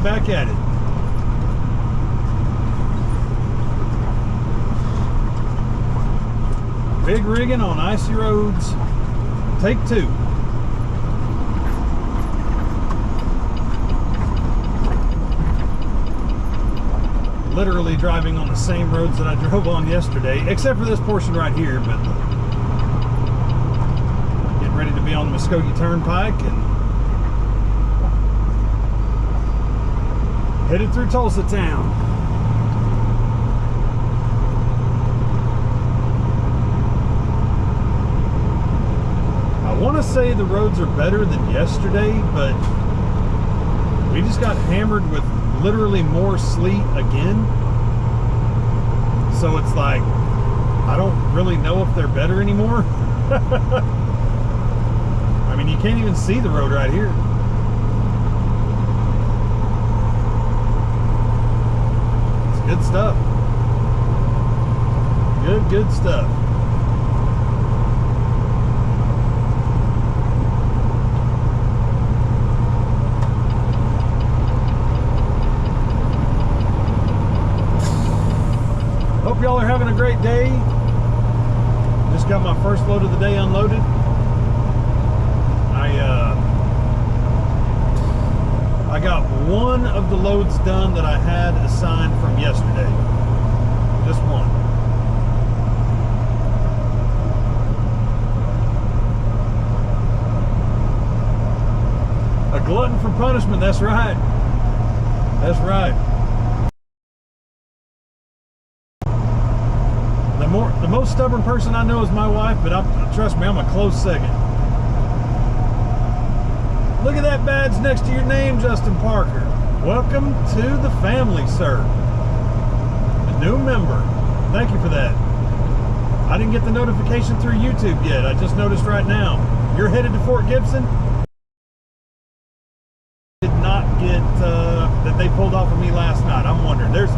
back at it. Big rigging on icy roads. Take 2. Literally driving on the same roads that I drove on yesterday, except for this portion right here, but getting ready to be on the Muskogee Turnpike and headed through Tulsa town. I want to say the roads are better than yesterday, but we just got hammered with literally more sleet again. So it's like, I don't really know if they're better anymore. I mean, you can't even see the road right here. It's good stuff. Good stuff. Hope y'all are having a great day. Just got my first load of the day unloaded. I got one of the loads done that I had assigned from yesterday. Just one. A glutton for punishment, that's right. That's right. The most stubborn person I know is my wife, but trust me, I'm a close second. Look at that badge next to your name, Justin Parker. Welcome to the family, sir. A new member. Thank you for that. I didn't get the notification through YouTube yet. I just noticed right now. You're headed to Fort Gibson? Did not get that they pulled off of me last night. I'm wondering. There's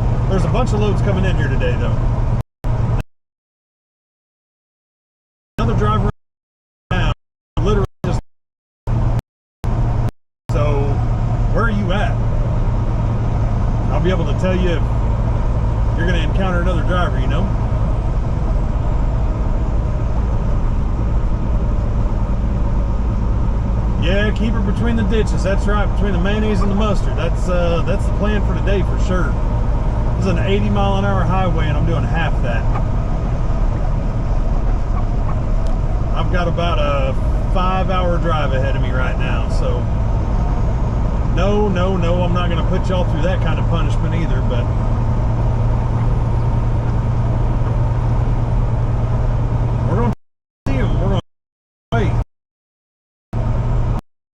a bunch of loads coming in here today, though. Another driver now, literally just. So, where are you at? I'll be able to tell you if you're going to encounter another driver, you know? Yeah, keep her between the ditches. That's right, between the mayonnaise and the mustard. That's the plan for today for sure. This is an 80-mile-an-hour highway, and I'm doing half that. I've got about a 5-hour drive ahead of me right now, so no, I'm not going to put y'all through that kind of punishment either, but we're going to see them. We're going to wait.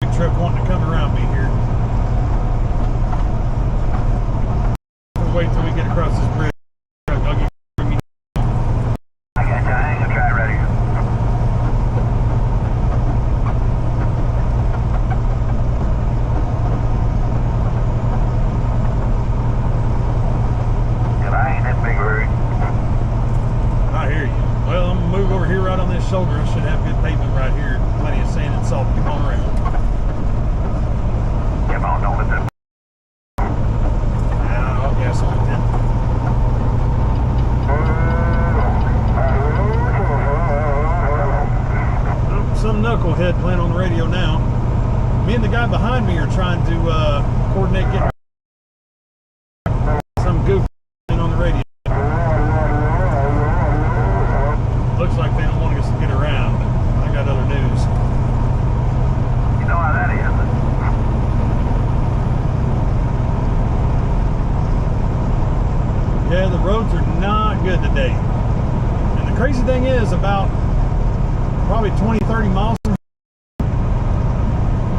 Big truck wanting to come around me here. We'll wait till we get across this bridge. I'll give you. I got you. I ain't gonna try right here. Shoulder, I should have good pavement right here. Plenty of sand and salt to come around. Come on, don't let that. I'll gas on it then. Some knucklehead playing on the radio now. Me and the guy behind me are trying to coordinate getting some goof on the radio. Looks like they don't want us to get around, but I got other news. You know how that is. Yeah, the roads are not good today. And the crazy thing is, about probably 20-30 miles from here,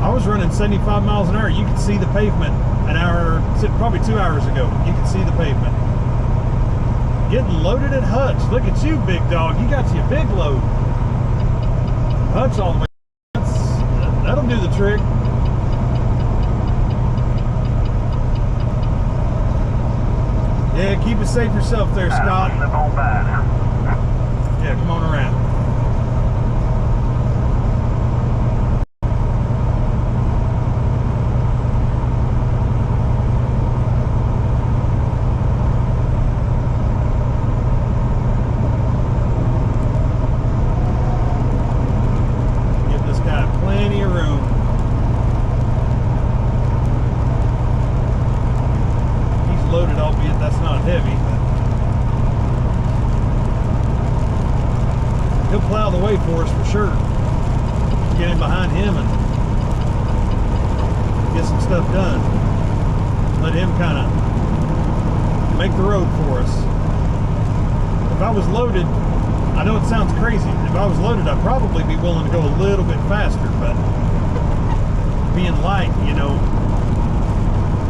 I was running 75 miles an hour. You could see the pavement an hour, probably 2 hours ago. You could see the pavement. Getting loaded at Hutch. Look at you, big dog. You got you a big load. Hutch all the way. That'll do the trick. Yeah, keep it safe yourself there, Scott. Slip on by now. Yeah, come on around. albeit that's not heavy. But he'll plow the way for us for sure. Get in behind him and get some stuff done. Let him kind of make the road for us. If I was loaded, I know it sounds crazy. If I was loaded, I'd probably be willing to go a little bit faster, but being light, you know,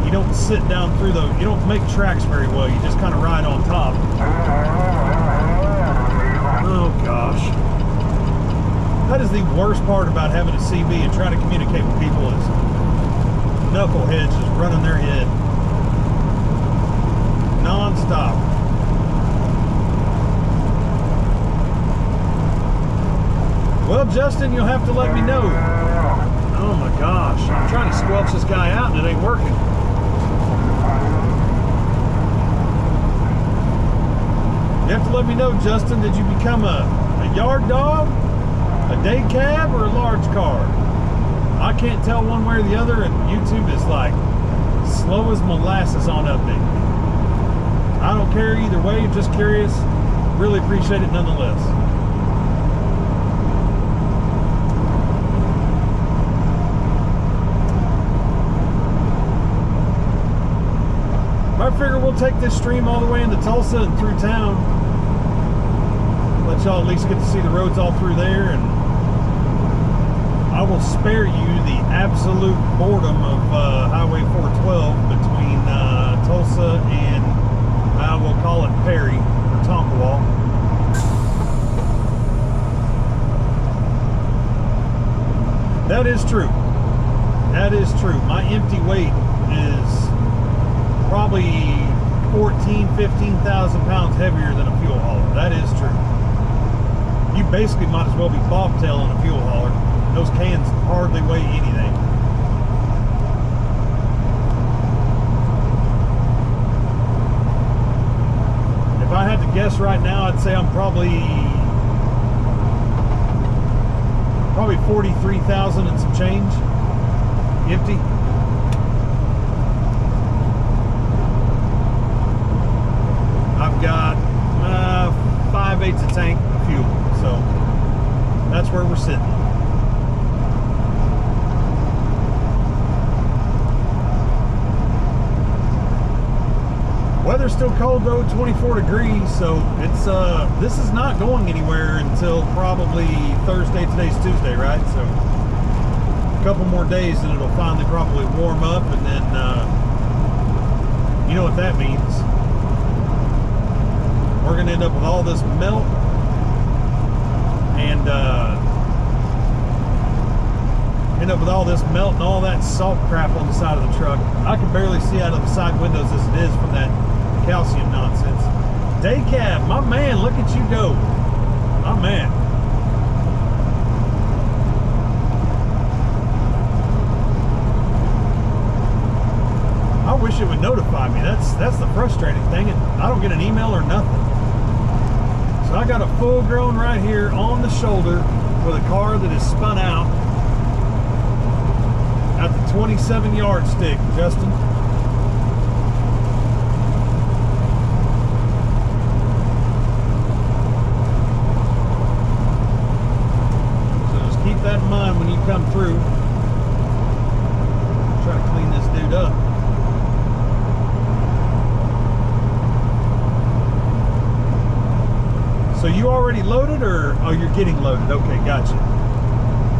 you don't sit down through the, you don't make tracks very well. You just kind of ride on top. Oh gosh. That is the worst part about having a CB and trying to communicate with people is knuckleheads just running their head non-stop. Well, Justin, you'll have to let me know. Oh my gosh, I'm trying to squelch this guy out and it ain't working. You have to let me know, Justin, did you become a yard dog, a day cab, or a large car? I can't tell one way or the other, and YouTube is like slow as molasses on update. I don't care either way, just curious. Really appreciate it nonetheless. I figure we'll take this stream all the way into Tulsa and through town. Let y'all at least get to see the roads all through there, and I will spare you the absolute boredom of Highway 412 between Tulsa and I will call it Perry or Tonkawa. That is true. That is true. My empty weight is probably 15,000 pounds heavier than a fuel hauler. That is true. You basically might as well be bobtailing a fuel hauler. Those cans hardly weigh anything. If I had to guess right now, I'd say I'm probably 43,000 and some change empty. I've got 5/8 a tank of fuel, so that's where we're sitting. Weather's still cold though, 24 degrees, so it's this is not going anywhere until probably Thursday. Today's Tuesday, right? So a couple more days and it'll finally probably warm up, and then you know what that means. We're going to end up with all this melt and all that salt crap on the side of the truck. I can barely see out of the side windows as it is from that calcium nonsense. Day cab, my man, look at you go. My man. I wish it would notify me. That's the frustrating thing. I don't get an email or nothing. So I got a full grown right here on the shoulder with a car that is spun out at the 27 yardstick, Justin. So just keep that in mind when you come through. Try to clean this dude up. So you already loaded, or oh, you're getting loaded? Okay, gotcha.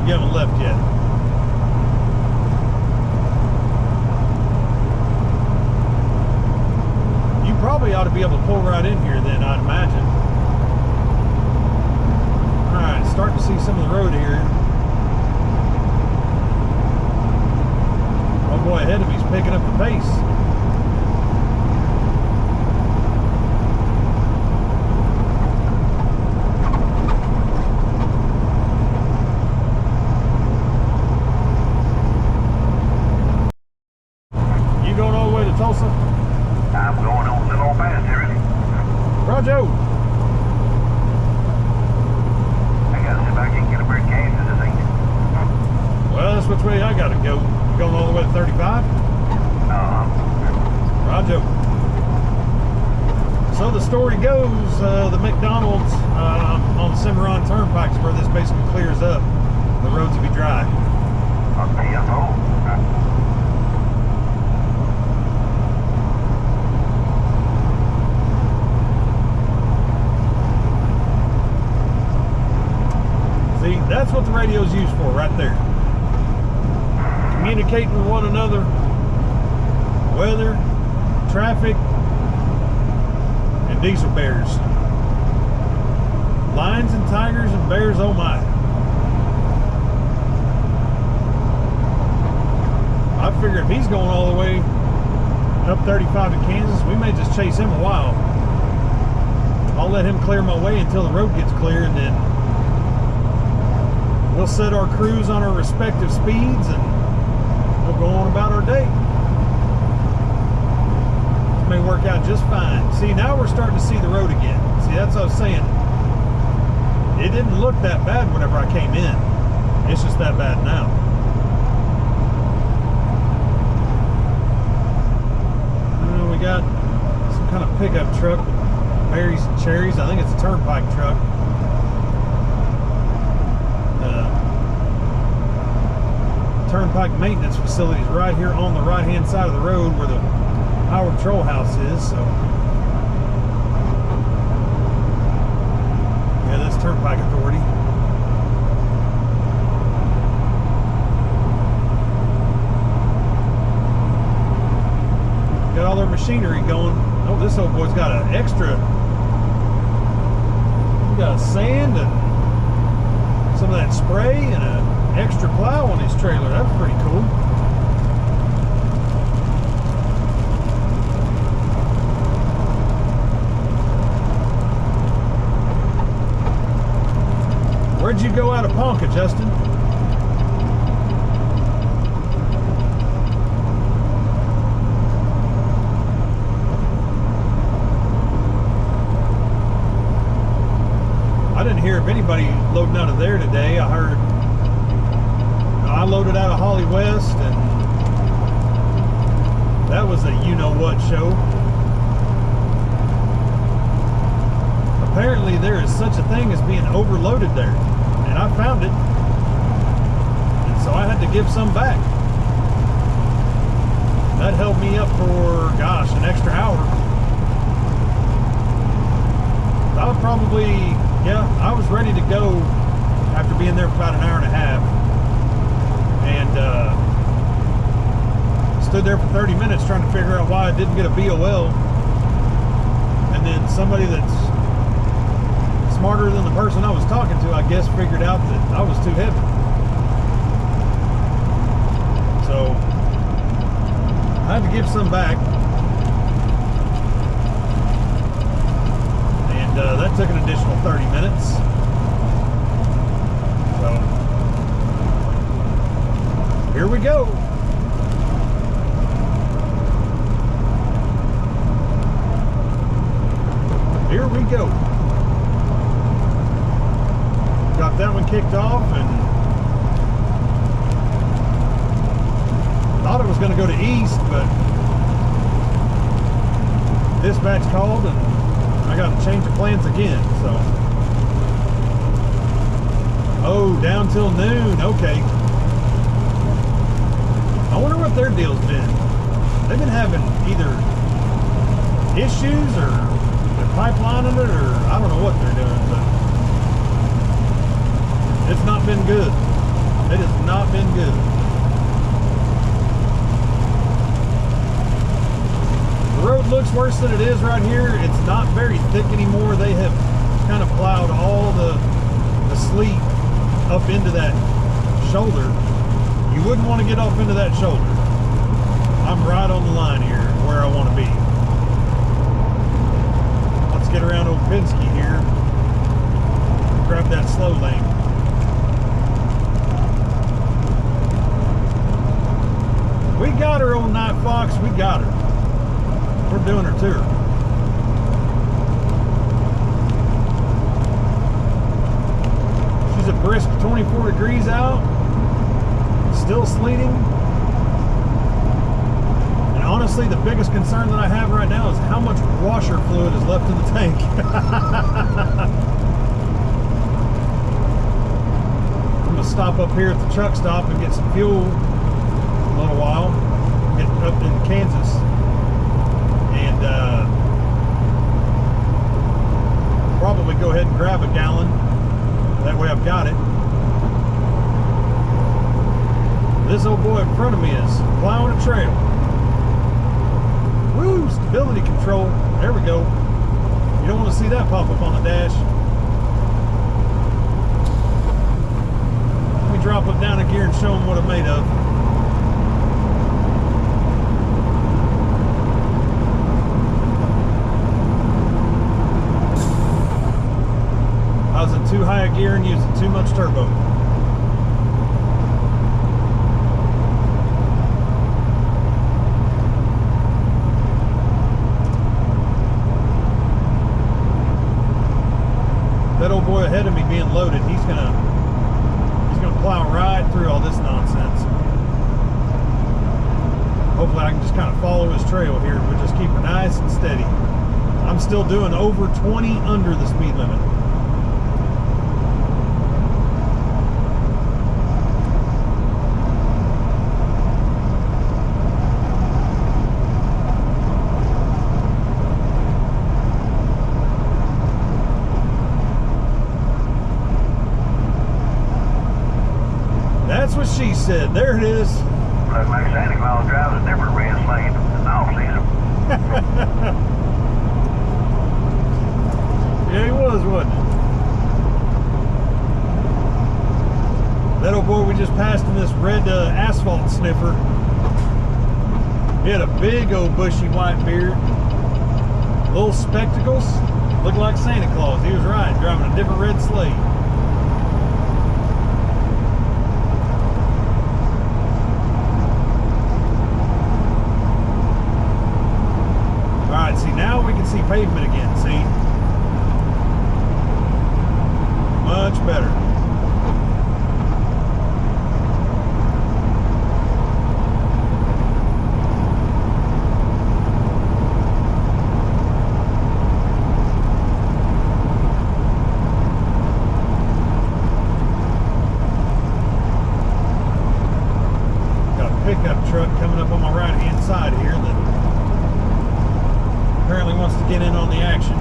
You haven't left yet. You probably ought to be able to pull right in here then, I'd imagine. All right, starting to see some of the road here. Oh boy, ahead of me's picking up the pace. Tulsa? I'm going on a little old pasture. Roger. I gotta see if I can get a break gas in this thing. Well, that's which way I gotta go. You going all the way to 35? Uh-huh. Roger. story goes, the McDonald's on the Cimarron Turnpike is where this basically clears up. The roads will be dry. Dejavu. See, that's what the radio's used for right there. Communicating with one another, weather, traffic, and diesel bears. Lions and tigers and bears, oh my. I figure if he's going all the way up 35 to Kansas, we may just chase him a while. I'll let him clear my way until the road gets clear, and then we'll set our crews on our respective speeds and we'll go on about our day. May work out just fine. See, now we're starting to see the road again. See, that's what I was saying. It didn't look that bad whenever I came in. It's just that bad now. We got some kind of pickup truck with berries and cherries. I think it's a turnpike truck. Turnpike maintenance facility is right here on the right hand side of the road where the Highway Patrol house is. So yeah, that's Turnpike Authority. Got all their machinery going. Oh, this old boy's got an extra. We got sand and some of that spray and an extra plow on his trailer. That's pretty cool. Where'd you go out of Ponca, Justin? I didn't hear of anybody loading out of there today. I heard I loaded out of Holly West, and that was a you-know-what show. Apparently there is such a thing as being overloaded there, and I found it, and so I had to give some back. That held me up for, gosh, an extra hour. I was probably, yeah, I was ready to go after being there for about an hour and a half, and stood there for 30 minutes trying to figure out why I didn't get a BOL, and then somebody that's smarter than the person I was talking to, I guess, figured out that I was too heavy. So I had to give some back, and that took an additional 30 minutes. So here we go. Here we go. Got that one kicked off, and thought it was going to go to east, but dispatch called and I got to change the plans again. So, oh, down till noon. Okay. I wonder what their deal's been. They've been having either issues or they're pipelining it, or I don't know what they're doing, but it's not been good. It has not been good. The road looks worse than it is right here. It's not very thick anymore. They have kind of plowed all the sleet up into that shoulder. You wouldn't want to get off into that shoulder. I'm right on the line here where I want to be. Let's get around Old Pinsky here. Grab that slow lane. We got her, old Night Fox. We got her. We're doing her tour. She's a brisk 24 degrees out. Still sleeting. And honestly, the biggest concern that I have right now is how much water washer fluid is left in the tank. I'm gonna stop up here at the truck stop and get some fuel a little while. Get up in Kansas and probably go ahead and grab a gallon. That way I've got it. This old boy in front of me is plowing a trail. Woo! Stability control. There we go. You don't want to see that pop up on the dash. Let me drop it down a gear and show them what I'm made of. I was in too high a gear and using too much turbo. That old boy ahead of me being loaded, he's gonna plow right through all this nonsense. Hopefully I can just kind of follow his trail here. We'll just keep her nice and steady. I'm still doing over 20 under the speed limit. That's what she said. There it is. Looks like Santa Claus drives a different red slate in the off season. Yeah, he was, wasn't he? That old boy we just passed in this red asphalt sniffer. He had a big old bushy white beard. Little spectacles. Looked like Santa Claus. He was right, driving a different red slate. Alright, see, now we can see pavement again, see? Much better. Got a pickup truck coming up on my right-hand side here that apparently wants to get in on the action.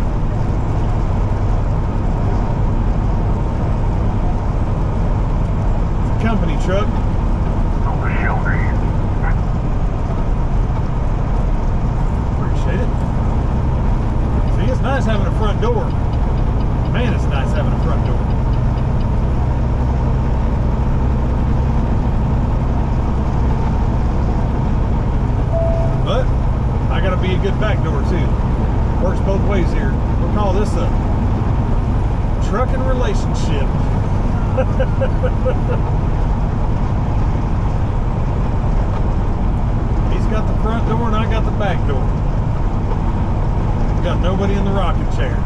It's a company truck. On the shoulder here. Appreciate it. See, it's nice having a front door. Man, it's nice having a front door. But I gotta be a good back door too. Works both ways here. We'll call this a trucking relationship. He's got the front door and I got the back door. Got nobody in the rocking chair.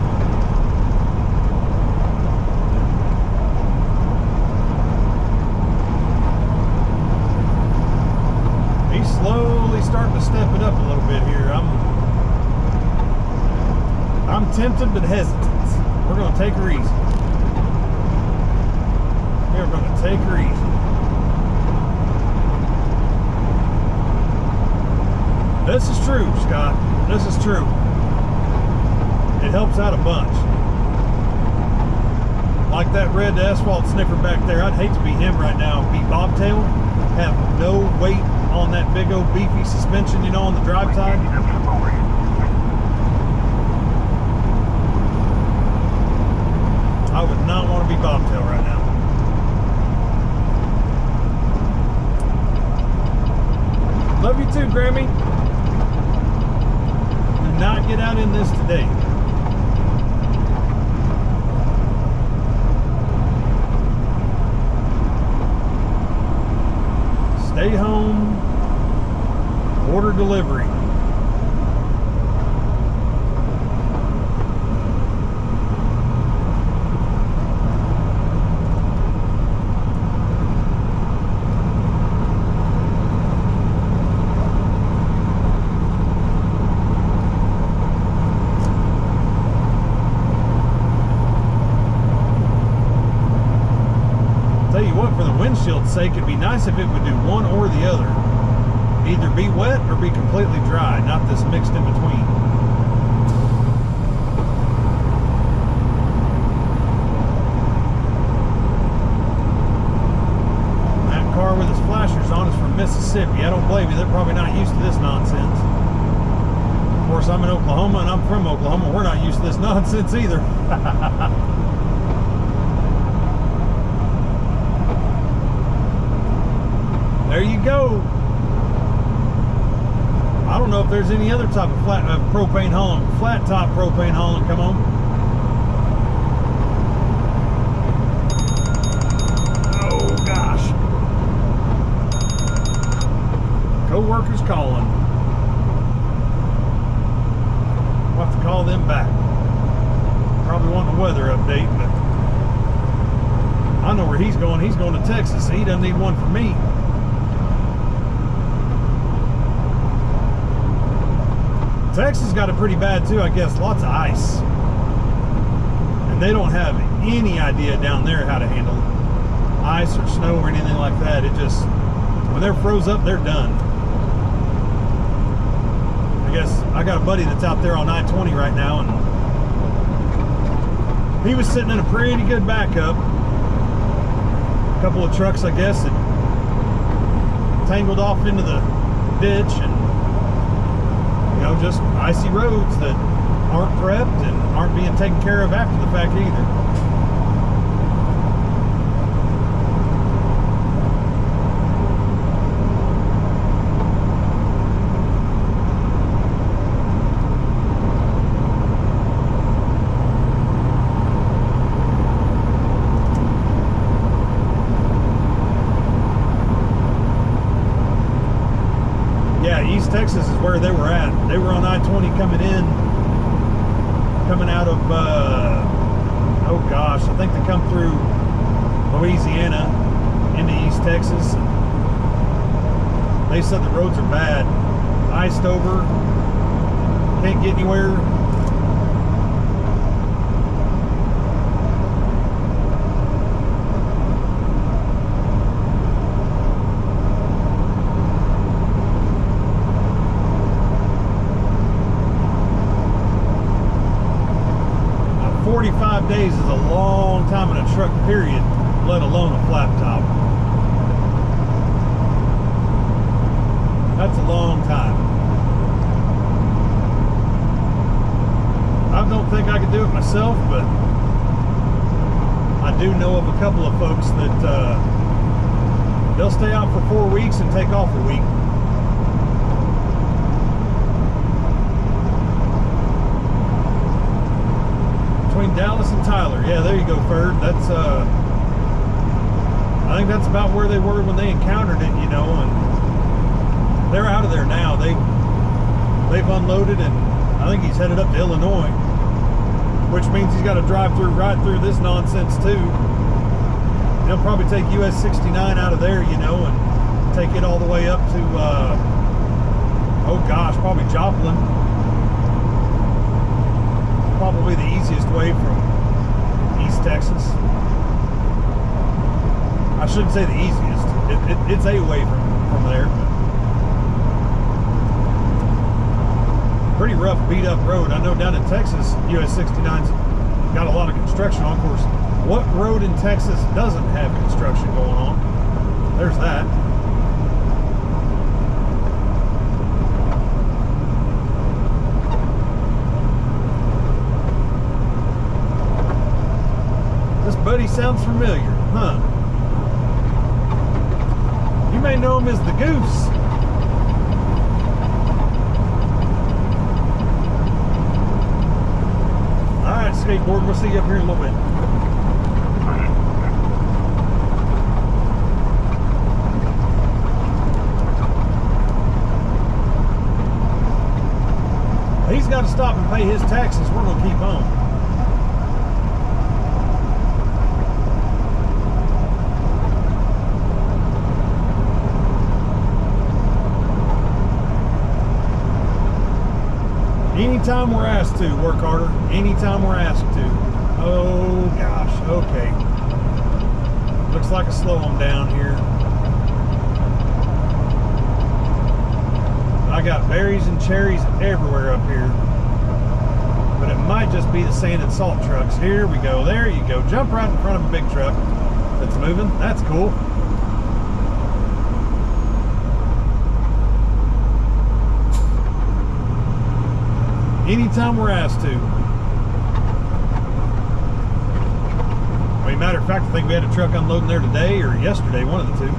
He's slowly starting to step it up a little bit here. I'm tempted but hesitant. We're going to take her easy. We're going to take her easy. This is true, Scott. This is true. It helps out a bunch. Like that red asphalt sniffer back there. I'd hate to be him right now. Be bobtail. Have no weight on that big old beefy suspension, you know, on the drive side. I would not want to be bobtail right now. Love you too, Grammy. Do not get out in this today. Stay home. Order delivery. windshield's sake, it'd be nice if it would do one or the other. Either be wet or be completely dry, not this mixed in between. That car with his flashers on is from Mississippi. I don't blame you, they're probably not used to this nonsense. Of course, I'm in Oklahoma and I'm from Oklahoma. We're not used to this nonsense either. There you go. I don't know if there's any other type of propane hauling. Flat top propane hauling. Come on. Oh gosh. Co-workers calling. We'll have to call them back. Probably want a weather update, but I know where he's going. He's going to Texas, so he doesn't need one for me. Texas got it pretty bad too, I guess. Lots of ice. And they don't have any idea down there how to handle ice or snow or anything like that. It just, when they're froze up, they're done. I guess I got a buddy that's out there on I-20 right now, and he was sitting in a pretty good backup. A couple of trucks, I guess, had tangled off into the ditch, and just icy roads that aren't prepped and aren't being taken care of after the fact either. East Texas is where they were at. They were on I-20 coming out of, oh gosh, I think they come through Louisiana into East Texas. They said the roads are bad. Iced over, can't get anywhere. Days is a long time in a truck, period, let alone a flat top. That's a long time. I don't think I could do it myself, but I do know of a couple of folks that they'll stay out for 4 weeks and take off a week. Between Dallas and Tyler. Yeah, there you go, Ferd. That's I think that's about where they were when they encountered it, and they're out of there now. They've unloaded, and I think he's headed up to Illinois, which means he's got to drive right through this nonsense too. He'll probably take US 69 out of there, and take it all the way up to oh gosh, probably Joplin. Probably the easiest way from East Texas. I shouldn't say the easiest. It's a way from there. Pretty rough, beat up road. I know down in Texas, US 69's got a lot of construction on. Of course, what road in Texas doesn't have construction going on? There's that. Buddy sounds familiar, huh? You may know him as the Goose. All right, skateboard, we'll see you up here in a little bit. He's got to stop and pay his taxes. We're going to keep on. Anytime we're asked to, work harder. Anytime we're asked to. Oh gosh, okay. Looks like a slow them down here. I got berries and cherries everywhere up here. But it might just be the sand and salt trucks. Here we go. There you go. Jump right in front of a big truck that's moving. That's cool. Anytime we're asked to. I mean, matter of fact, I think we had a truck unloading there today or yesterday, one of the two.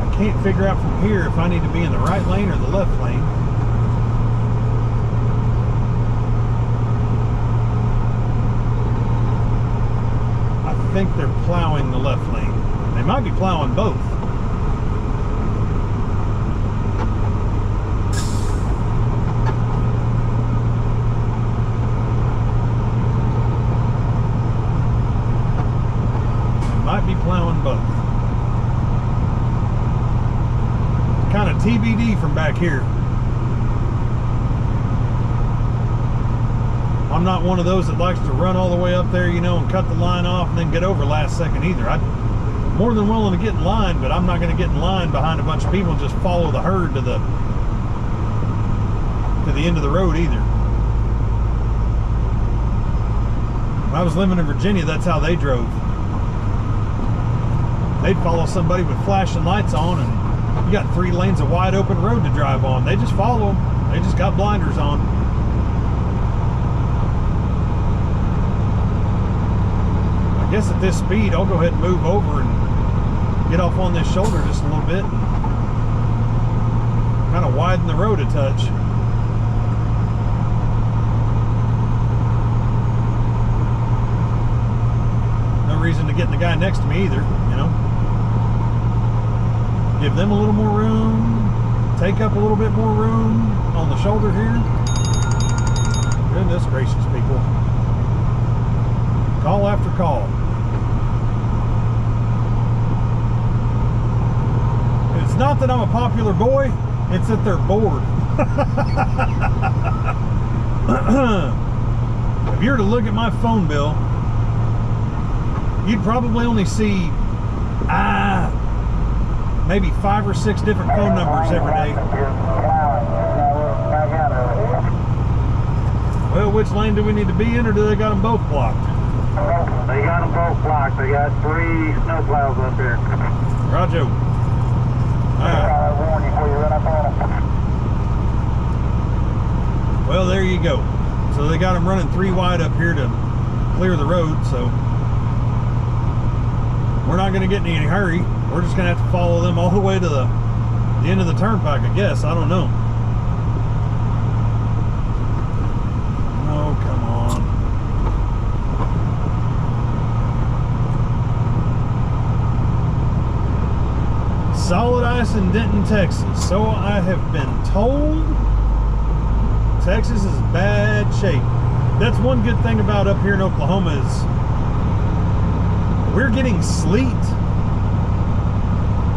I can't figure out from here if I need to be in the right lane or the left lane. I think they're plowing the left lane. They might be plowing both. Might be plowing both. Kind of TBD from back here. I'm not one of those that likes to run all the way up there, you know, and cut the line off and then get over last second either. I'm more than willing to get in line, but I'm not going to get in line behind a bunch of people and just follow the herd to the end of the road either. When I was living in Virginia, that's how they drove. They'd follow somebody with flashing lights on, and you got 3 lanes of wide open road to drive on. They just follow them. They just got blinders on. I guess at this speed, I'll go ahead and move over and get off on this shoulder just a little bit and kind of widen the road a touch. No reason to get in the guy next to me either, you know. Give them a little more room, take up a little bit more room on the shoulder here. Goodness gracious, people. Call after call. It's not that I'm a popular boy, it's that they're bored. If you were to look at my phone bill, you'd probably only see maybe 5 or 6 different phone numbers every day. Well, which lane do we need to be in, or do they got them both blocked? They got them both blocked. They got 3 snowplows up here. Roger. Well, there you go. So they got them running 3 wide up here to clear the road, so we're not going to get in any hurry. We're just going to have to follow them all the way to the end of the turnpike, I guess. I don't know. Oh, come on. Solid ice in Denton, Texas. So I have been told. Texas is in bad shape. That's one good thing about up here in Oklahoma is we're getting sleet,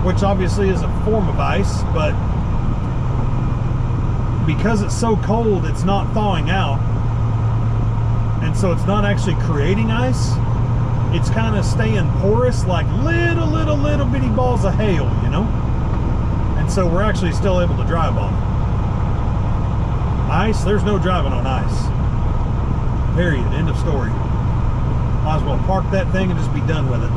which obviously is a form of ice, but because it's so cold, it's not thawing out, and so it's not actually creating ice. It's kind of staying porous, like little bitty balls of hail, you know? And so we're actually still able to drive on it. Ice, there's no driving on ice. Period. End of story. Might as well park that thing and just be done with it.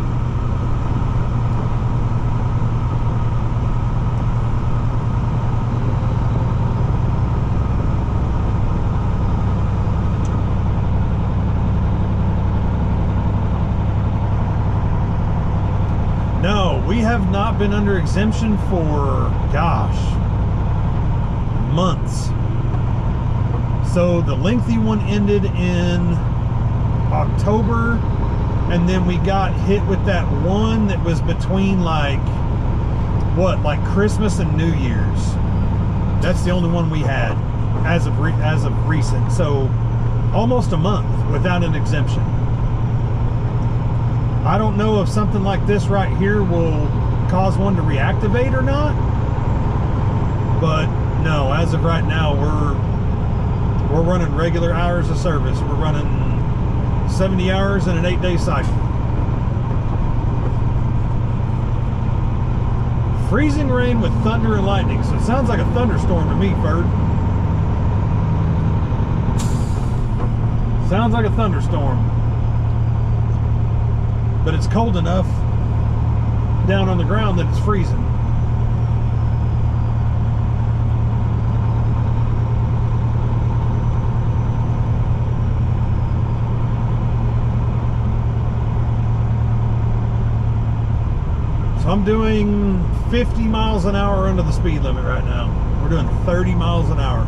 No, we have not been under exemption for, gosh, months. So the lengthy one ended in October, and then we got hit with that one that was between like Christmas and New Year's. That's the only one we had as of recent. So almost a month without an exemption. I don't know if something like this right here will cause one to reactivate or not, but no, as of right now we're running regular hours of service. We're running 70 hours in an 8-day cycle. Freezing rain with thunder and lightning. So it sounds like a thunderstorm to me, Ferg. Sounds like a thunderstorm. But it's cold enough down on the ground that it's freezing. So I'm doing 50 miles an hour under the speed limit right now. We're doing 30 miles an hour.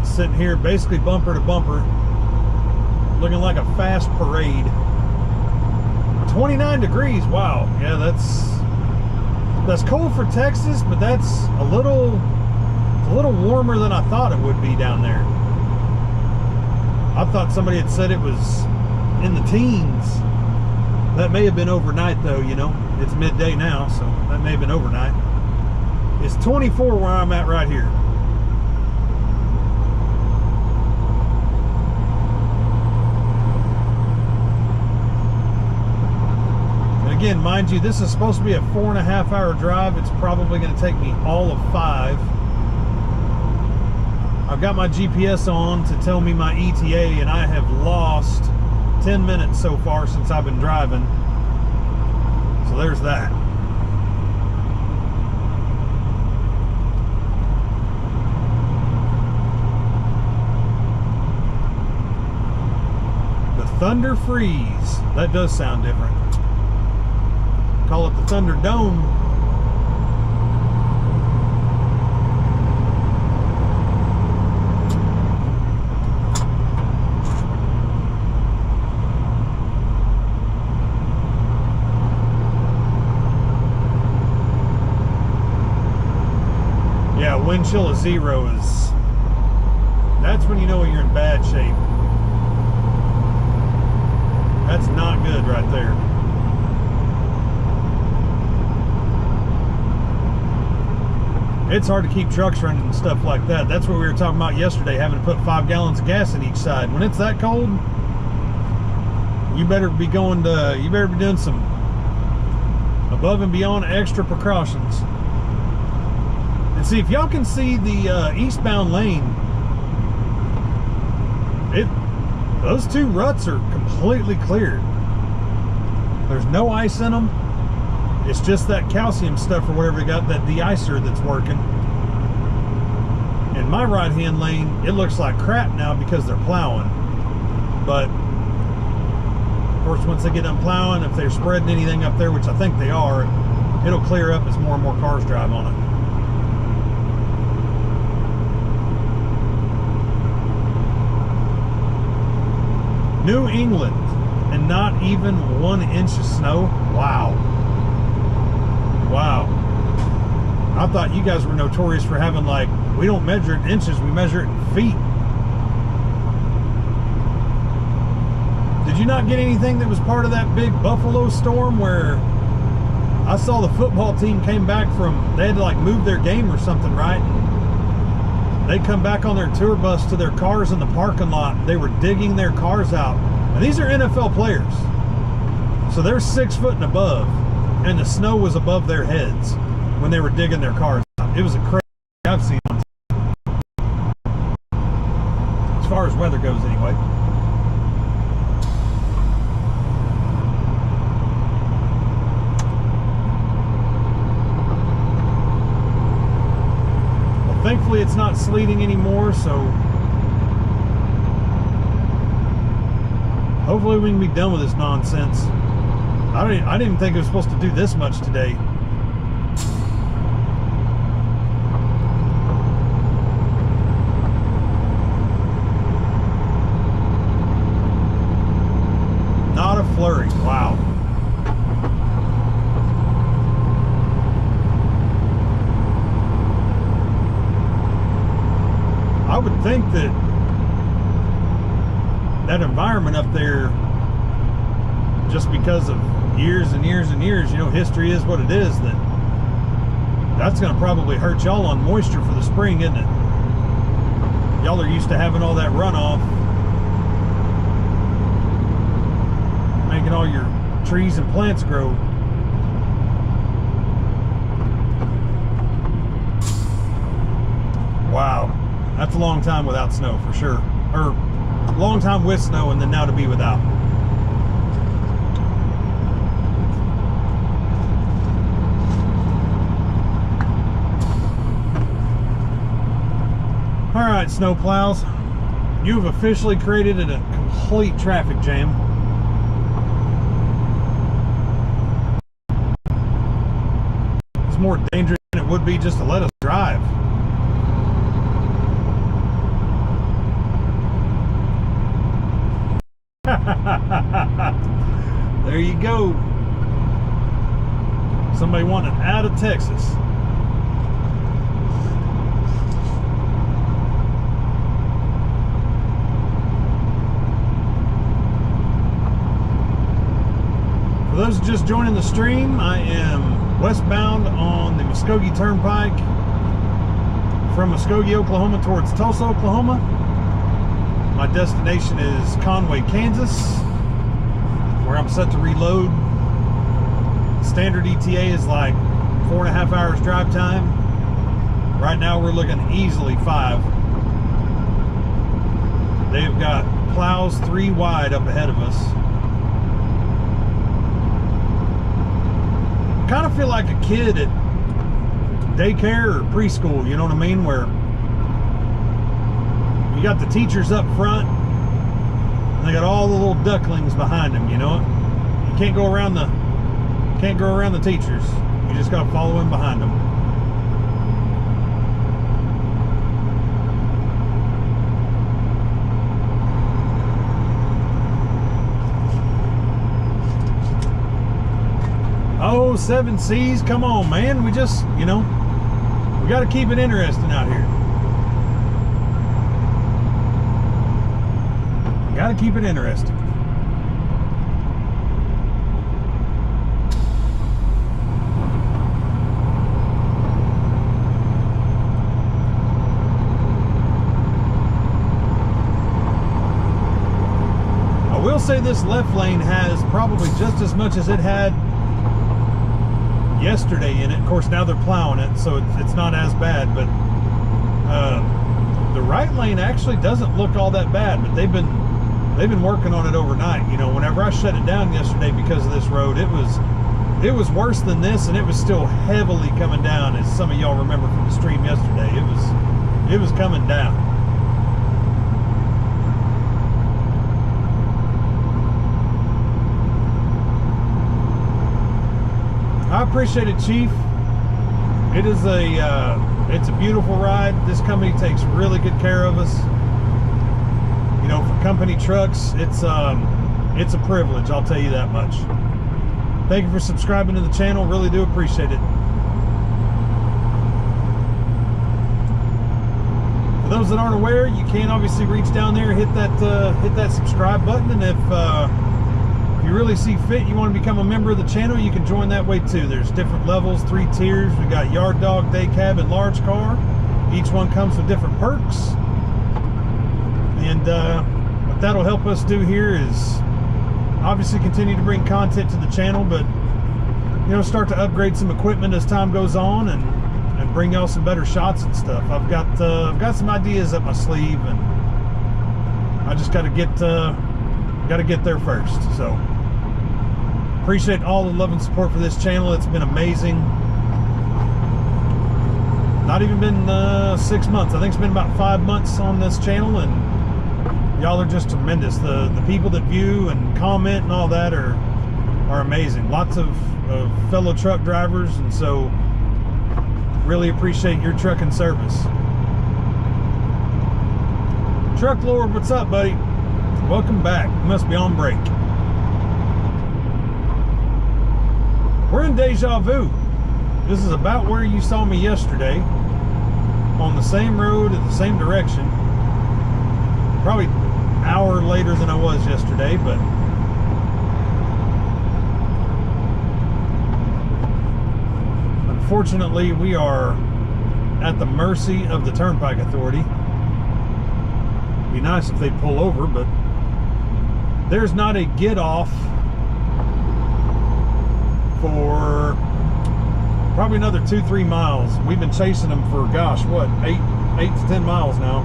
Sitting here basically bumper to bumper, looking like a fast parade. 29 degrees, wow. Yeah, that's cold for Texas, but that's a little warmer than I thought it would be down there. I thought somebody had said it was in the teens. That may have been overnight though, you know. It's midday now, so that may have been overnight. It's 24 where I'm at right here. Again, mind you, this is supposed to be a 4.5 hour drive. It's probably going to take me all of 5. I've got my GPS on to tell me my ETA, and I have lost 10 minutes so far since I've been driving. So there's that. The Thunder Freeze. That does sound different. Call it the Thunder Dome. Yeah, wind chill of 0 is, that's when you know you're in bad shape. That's not good right there. It's hard to keep trucks running and stuff like that. That's what we were talking about yesterday, having to put 5 gallons of gas in each side. When it's that cold, you better be doing some above and beyond extra precautions. And see, if y'all can see the eastbound lane, those 2 ruts are completely cleared. There's no ice in them. It's just that calcium stuff or whatever they got, that de-icer that's working. In my right-hand lane, it looks like crap now because they're plowing. But, of course, once they get done plowing, if they're spreading anything up there, which I think they are, it'll clear up as more and more cars drive on it. New England, and not even 1 inch of snow? Wow. Wow. I thought you guys were notorious for having, like, we don't measure it in inches, we measure it in feet. Did you not get anything that was part of that big Buffalo storm where I saw the football team came back from, they had to like move their game or something, right? And they come back on their tour bus to their cars in the parking lot. They were digging their cars out. And these are NFL players. So they're 6 foot and above. And the snow was above their heads when they were digging their cars out. It was a crazy thing I've seen on TV. As far as weather goes anyway. Well, thankfully it's not sleeting anymore, so hopefully we can be done with this nonsense. I didn't even think it was supposed to do this much today. Not a flurry. Wow. I would think that that environment up there, just because of years and years and years, you know, history is what it is, that's going to probably hurt y'all on moisture for the spring, isn't it? Y'all are used to having all that runoff, making all your trees and plants grow. Wow, that's a long time without snow for sure. Or long time with snow and then now to be without. All right, snow plows, you have officially created a complete traffic jam. It's more dangerous than it would be just to let us drive. There you go. Somebody wanting out of Texas. For those just joining the stream, I am westbound on the Muskogee Turnpike from Muskogee, Oklahoma towards Tulsa, Oklahoma. My destination is Conway, Kansas, where I'm set to reload. Standard ETA is like 4.5 hours drive time. Right now we're looking easily 5. They've got plows 3 wide up ahead of us. Kind of feel like a kid at daycare or preschool, you know what I mean, where you got the teachers up front and they got all the little ducklings behind them, you know. You can't go around the teachers. You just got to follow in behind them. Oh, 7 C's, come on, man. We just, you know, we got to keep it interesting out here. Got to keep it interesting. I will say this left lane has probably just as much as it had yesterday in it. Of course, now they're plowing it, so it's not as bad, but the right lane actually doesn't look all that bad, but they've been working on it overnight. You know, whenever I shut it down yesterday because of this road, it was worse than this, and it was still heavily coming down, as some of y'all remember from the stream yesterday. It was coming down. I appreciate it, Chief. It is it's a beautiful ride. This company takes really good care of us. You know, for company trucks, it's a privilege, I'll tell you that much. Thank you for subscribing to the channel. Really do appreciate it. For those that aren't aware, you can obviously reach down there, hit that subscribe button, and if you really see fit, you want to become a member of the channel, you can join that way too. There's different levels, 3 tiers. We got yard dog, day cab, and large car. Each one comes with different perks. And what that'll help us do here is obviously continue to bring content to the channel, but you know, start to upgrade some equipment as time goes on and bring y'all some better shots and stuff. I've got some ideas up my sleeve, and I just got to get there first. So appreciate all the love and support for this channel. It's been amazing. Not even been 6 months. I think it's been about 5 months on this channel, and y'all are just tremendous. The people that view and comment and all that are amazing. Lots of fellow truck drivers, and so really appreciate your trucking service. Truck Lord, what's up, buddy? Welcome back. You must be on break. We're in Dejavu. This is about where you saw me yesterday, on the same road in the same direction. Probably an hour later than I was yesterday, but unfortunately we are at the mercy of the Turnpike Authority. Be nice if they pull over, but there's not a get off for probably another 2-3 miles. We've been chasing them for, gosh, what, 8 to 10 miles now.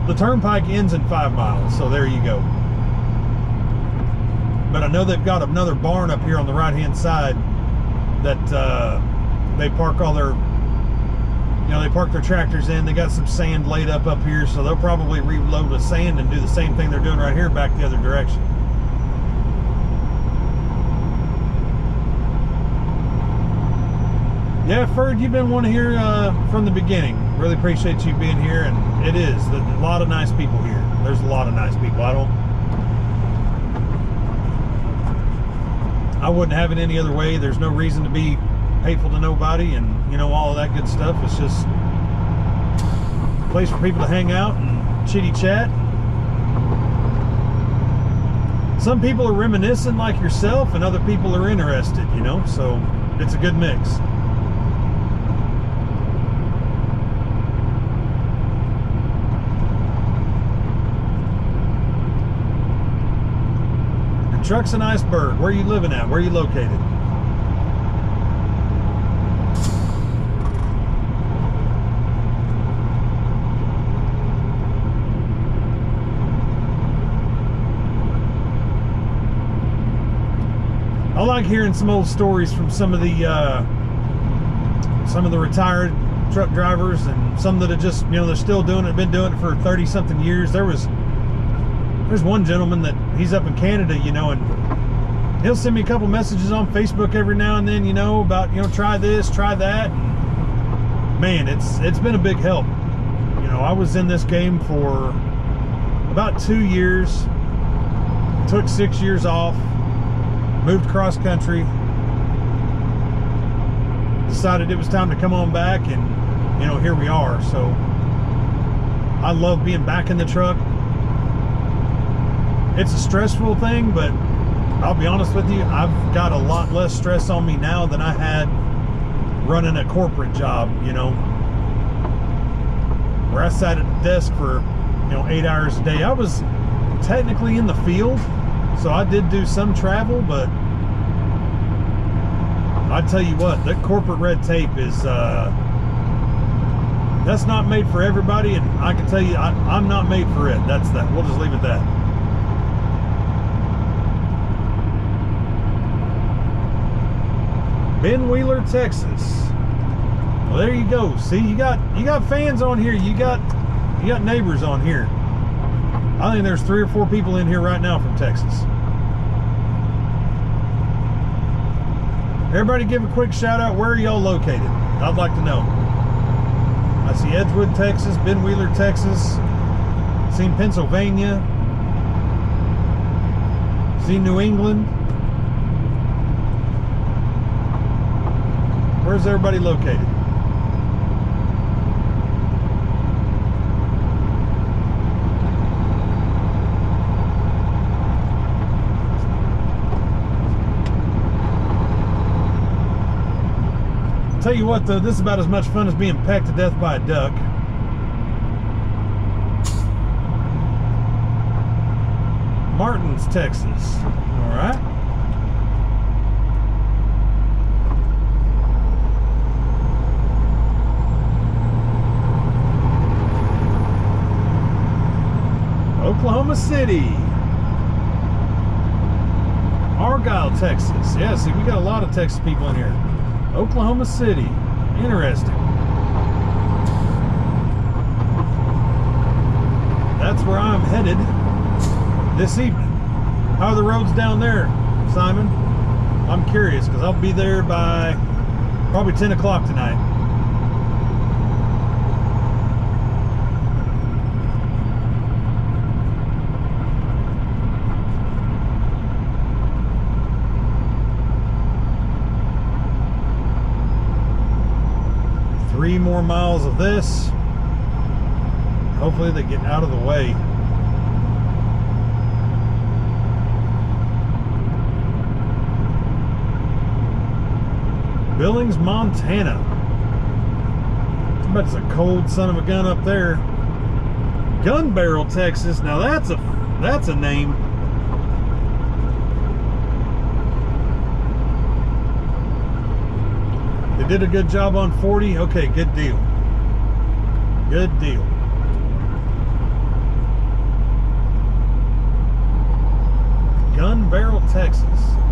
The turnpike ends in 5 miles, so there you go. But I know they've got another barn up here on the right-hand side that they park all their, they park their tractors in. They got some sand laid up here, so they'll probably reload the sand and do the same thing they're doing right here back the other direction. Yeah, Ferd, you've been one here from the beginning. Really appreciate you being here, and it is a lot of nice people here. There's a lot of nice people. I wouldn't have it any other way. There's no reason to be hateful to nobody, and all of that good stuff. It's just a place for people to hang out and chitty chat. Some people are reminiscent like yourself, and other people are interested, so it's a good mix. Truck's an iceberg. Where are you living at? Where are you located? I like hearing some old stories from some of the retired truck drivers, and some that are just, they're still doing it, been doing it for 30 something years. There's one gentleman that he's up in Canada, and he'll send me a couple messages on Facebook every now and then, about, try this, try that. And man, it's been a big help. I was in this game for about 2 years, took 6 years off, moved cross country, decided it was time to come on back, and, here we are. So I love being back in the truck. It's a stressful thing, but I'll be honest with you, I've got a lot less stress on me now than I had running a corporate job, where I sat at a desk for, 8 hours a day. I was technically in the field, so I did do some travel, but I tell you what, that corporate red tape is, that's not made for everybody, and I can tell you, I'm not made for it. That's that. We'll just leave it at that. Ben Wheeler, Texas. Well, there you go. See, you got fans on here. You got neighbors on here. I think there's 3 or 4 people in here right now from Texas. Everybody give a quick shout out. Where are y'all located? I'd like to know. I see Edgewood, Texas, Ben Wheeler, Texas. Seen Pennsylvania. See New England. Where's everybody located? Tell you what, though, this is about as much fun as being pecked to death by a duck. Martins, Texas. All right. Oklahoma City. Argyle, Texas. Yeah, see, we got a lot of Texas people in here. Oklahoma City. Interesting. That's where I'm headed this evening. How are the roads down there, Simon? I'm curious, because I'll be there by probably 10 o'clock tonight. Three more miles of this. Hopefully they get out of the way. Billings, Montana. I bet it's a cold son of a gun up there. Gun Barrel, Texas. Now that's a name. They did a good job on 40. Okay, good deal. Good deal. Gun Barrel, Texas.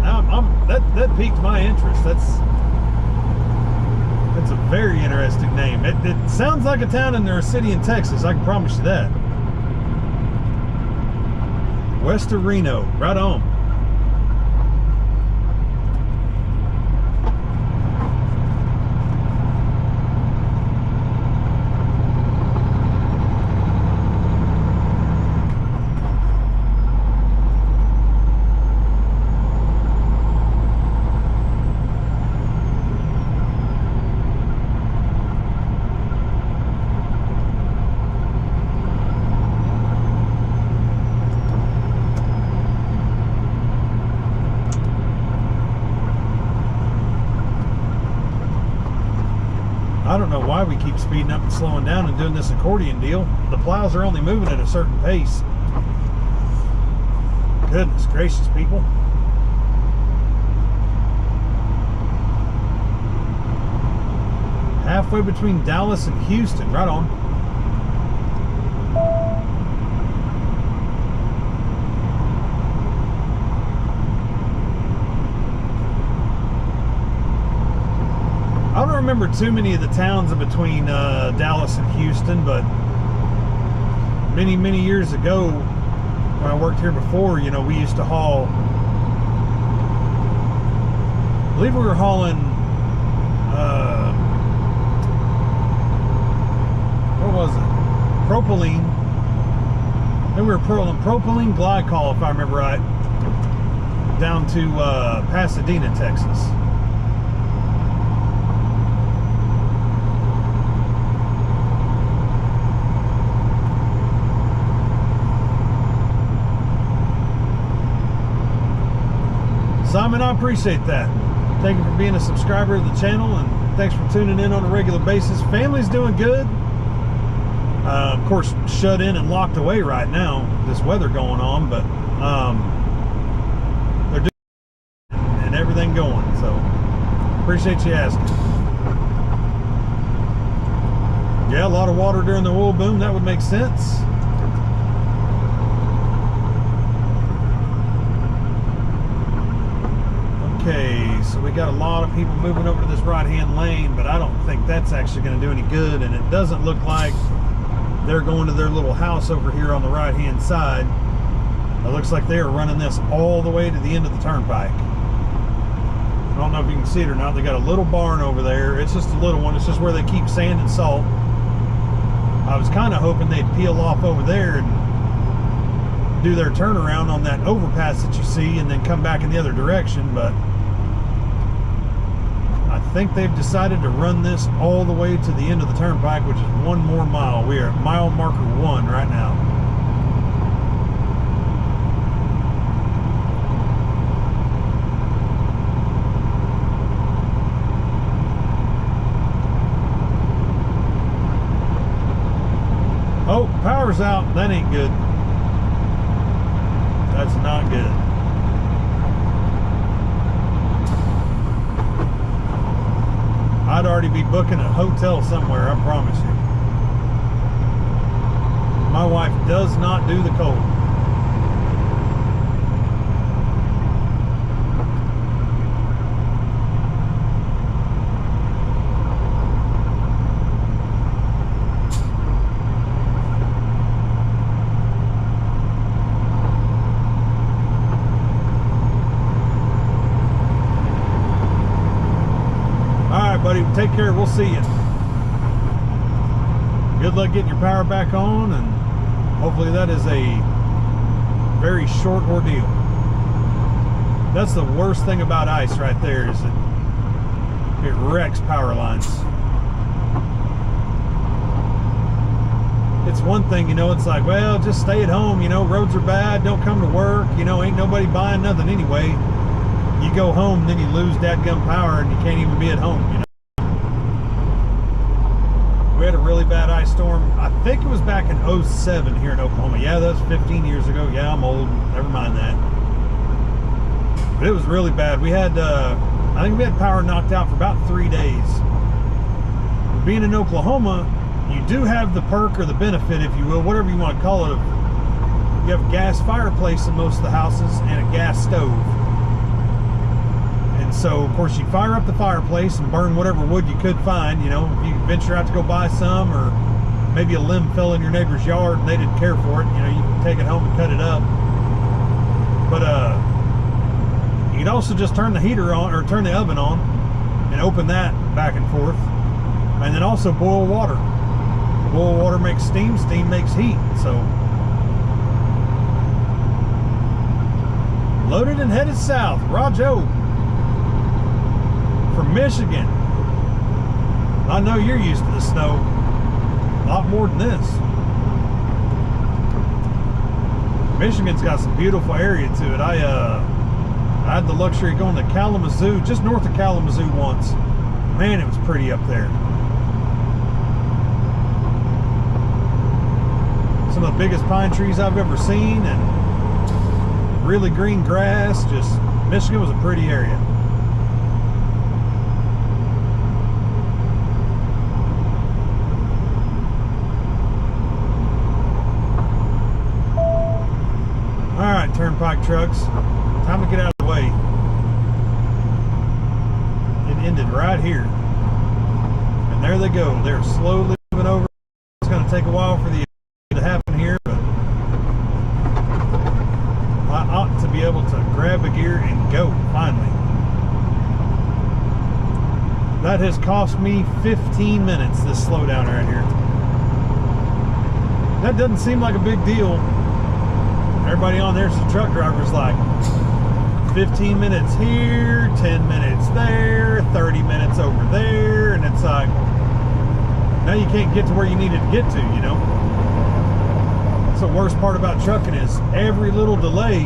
Now that piqued my interest. That's a very interesting name. It sounds like a town and they're a city in Texas. I can promise you that. West of Reno, right on. I don't know why we keep speeding up and slowing down and doing this accordion deal. The plows are only moving at a certain pace. Goodness gracious, people. Halfway between Dallas and Houston, right on. I don't remember too many of the towns in between Dallas and Houston, but many years ago when I worked here before, you know, we used to haul, I believe we were hauling, what was it? Propylene. Then we were pulling propylene glycol, if I remember right, down to Pasadena, Texas. Simon, I appreciate that. Thank you for being a subscriber of the channel, and thanks for tuning in on a regular basis. Family's doing good. Of course, shut in and locked away right now. This weather going on, but they're doing and everything going. So appreciate you asking. Yeah, a lot of water during the oil boom. That would make sense. Okay, so we got a lot of people moving over to this right-hand lane, but I don't think that's actually going to do any good, and it doesn't look like they're going to their little house over here on the right-hand side. It looks like they are running this all the way to the end of the turnpike. I don't know if you can see it or not. They got a little barn over there. It's just a little one. It's just where they keep sand and salt. I was kind of hoping they'd peel off over there and do their turnaround on that overpass that you see and then come back in the other direction, but I think they've decided to run this all the way to the end of the turnpike, which is one more mile. We are at mile marker 1 right now. Oh, power's out. That ain't good. That's not good. I'd already be booking a hotel somewhere, I promise you. My wife does not do the cold. Buddy, take care. We'll see you. Good luck getting your power back on, and hopefully that is a very short ordeal. That's the worst thing about ice right there, is it wrecks power lines. It's one thing, you know, it's like, well, just stay at home, you know, roads are bad, don't come to work, you know, ain't nobody buying nothing anyway. You go home, then you lose dadgum power and you can't even be at home, you know. We had a really really bad ice storm. I think it was back in '07 here in Oklahoma. Yeah, that was 15 years ago. Yeah, I'm old. Never mind that. But it was really bad. We had, I think we had power knocked out for about 3 days. Being in Oklahoma, you do have the perk or the benefit, if you will, whatever you want to call it. You have a gas fireplace in most of the houses and a gas stove. And so, of course, you fire up the fireplace and burn whatever wood you could find. You know, if you venture out to go buy some, or maybe a limb fell in your neighbor's yard and they didn't care for it, you know, you can take it home and cut it up. But you can also just turn the heater on, or turn the oven on, and open that back and forth. And then also boil water. Boil water makes steam, steam makes heat. So, loaded and headed south. Rajo from Michigan. I know you're used to the snow. A lot more than this. Michigan's got some beautiful area to it. I had the luxury of going to Kalamazoo, just north of Kalamazoo once. Man, it was pretty up there. Some of the biggest pine trees I've ever seen, and really green grass. Just, Michigan was a pretty area. All right, turnpike trucks, time to get out of the way. It ended right here, and there they go. They're slowly moving over. It's going to take a while for the to happen here, but I ought to be able to grab a gear and go finally. That has cost me 15 minutes, this slowdown right here. That doesn't seem like a big deal. Everybody on there's the truck drivers like 15 minutes here, 10 minutes there, 30 minutes over there, and it's like, now you can't get to where you needed to get to, you know. That's the worst part about trucking, is every little delay.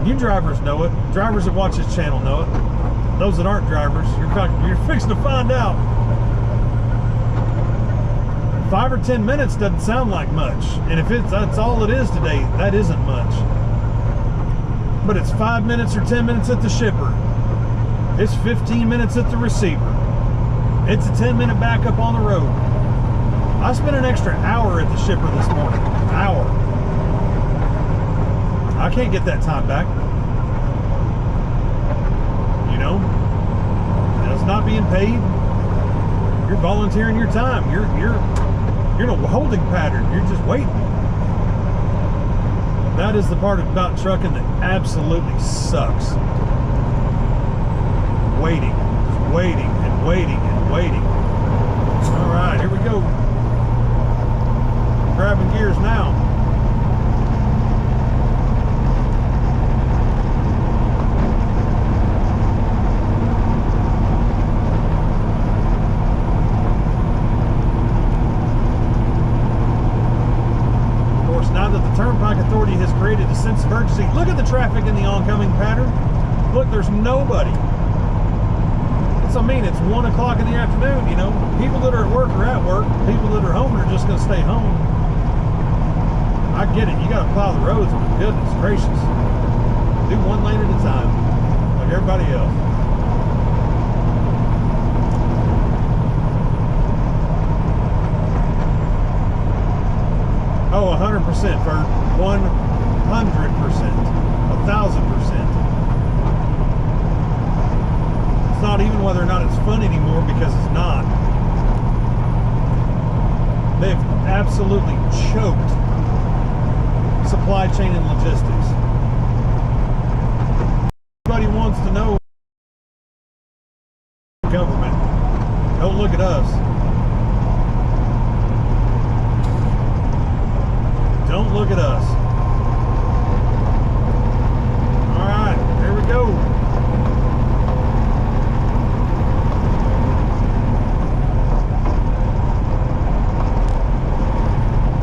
You drivers know it. Drivers that watch this channel know it. Those that aren't drivers, you're fixing to find out. 5 or 10 minutes doesn't sound like much, and if that's all it is today, that isn't much. But it's 5 minutes or 10 minutes at the shipper. It's 15 minutes at the receiver. It's a 10-minute backup on the road. I spent an extra hour at the shipper this morning. An hour. I can't get that time back. You know, it's not being paid. You're volunteering your time. You're in a holding pattern. You're just waiting. That is the part about trucking that absolutely sucks. Waiting, just waiting and waiting and waiting. All right, here we go. Grabbing gears now. Of course, now that the Turnpike Authority has created a sense of urgency, look at the traffic in the oncoming pattern. Look, there's nobody. I mean, it's 1 o'clock in the afternoon, you know. People that are at work are at work. People that are home are just going to stay home. I get it. You got to plow the roads, but goodness gracious. Do one lane at a time, like everybody else. Oh, 100%, Bert. 100%. 1,000%. Not even whether or not it's fun anymore, because it's not. They've absolutely choked supply chain and logistics. Everybody wants to know government. Don't look at us. Don't look at us. All right, there we go.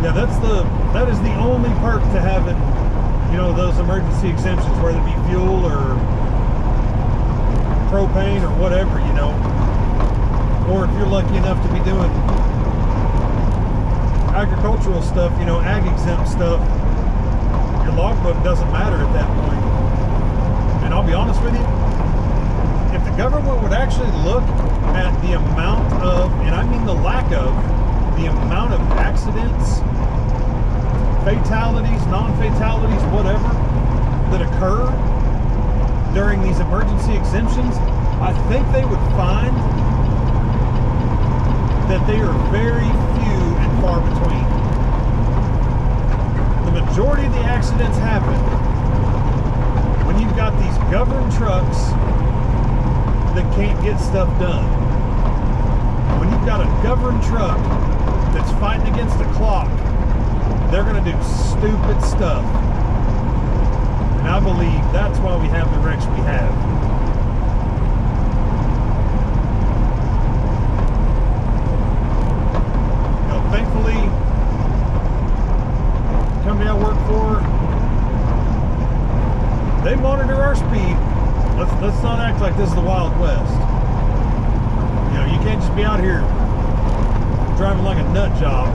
Yeah, that is the only perk to having, you know, those emergency exemptions, whether it be fuel or propane or whatever, you know. Or if you're lucky enough to be doing agricultural stuff, you know, ag exempt stuff, your logbook doesn't matter at that point. And I'll be honest with you, if the government would actually look at the amount of, and I mean the lack of, the amount of accidents, fatalities, non-fatalities, whatever, that occur during these emergency exemptions, I think they would find that they are very few and far between. The majority of the accidents happen when you've got these governed trucks that can't get stuff done. When you've got a governed truck that's fighting against the clock, they're going to do stupid stuff. And I believe that's why we have the wrecks we have. You know, thankfully, the company I work for, they monitor our speed. Let's not act like this is the Wild West. You know, you can't just be out here driving like a nut job.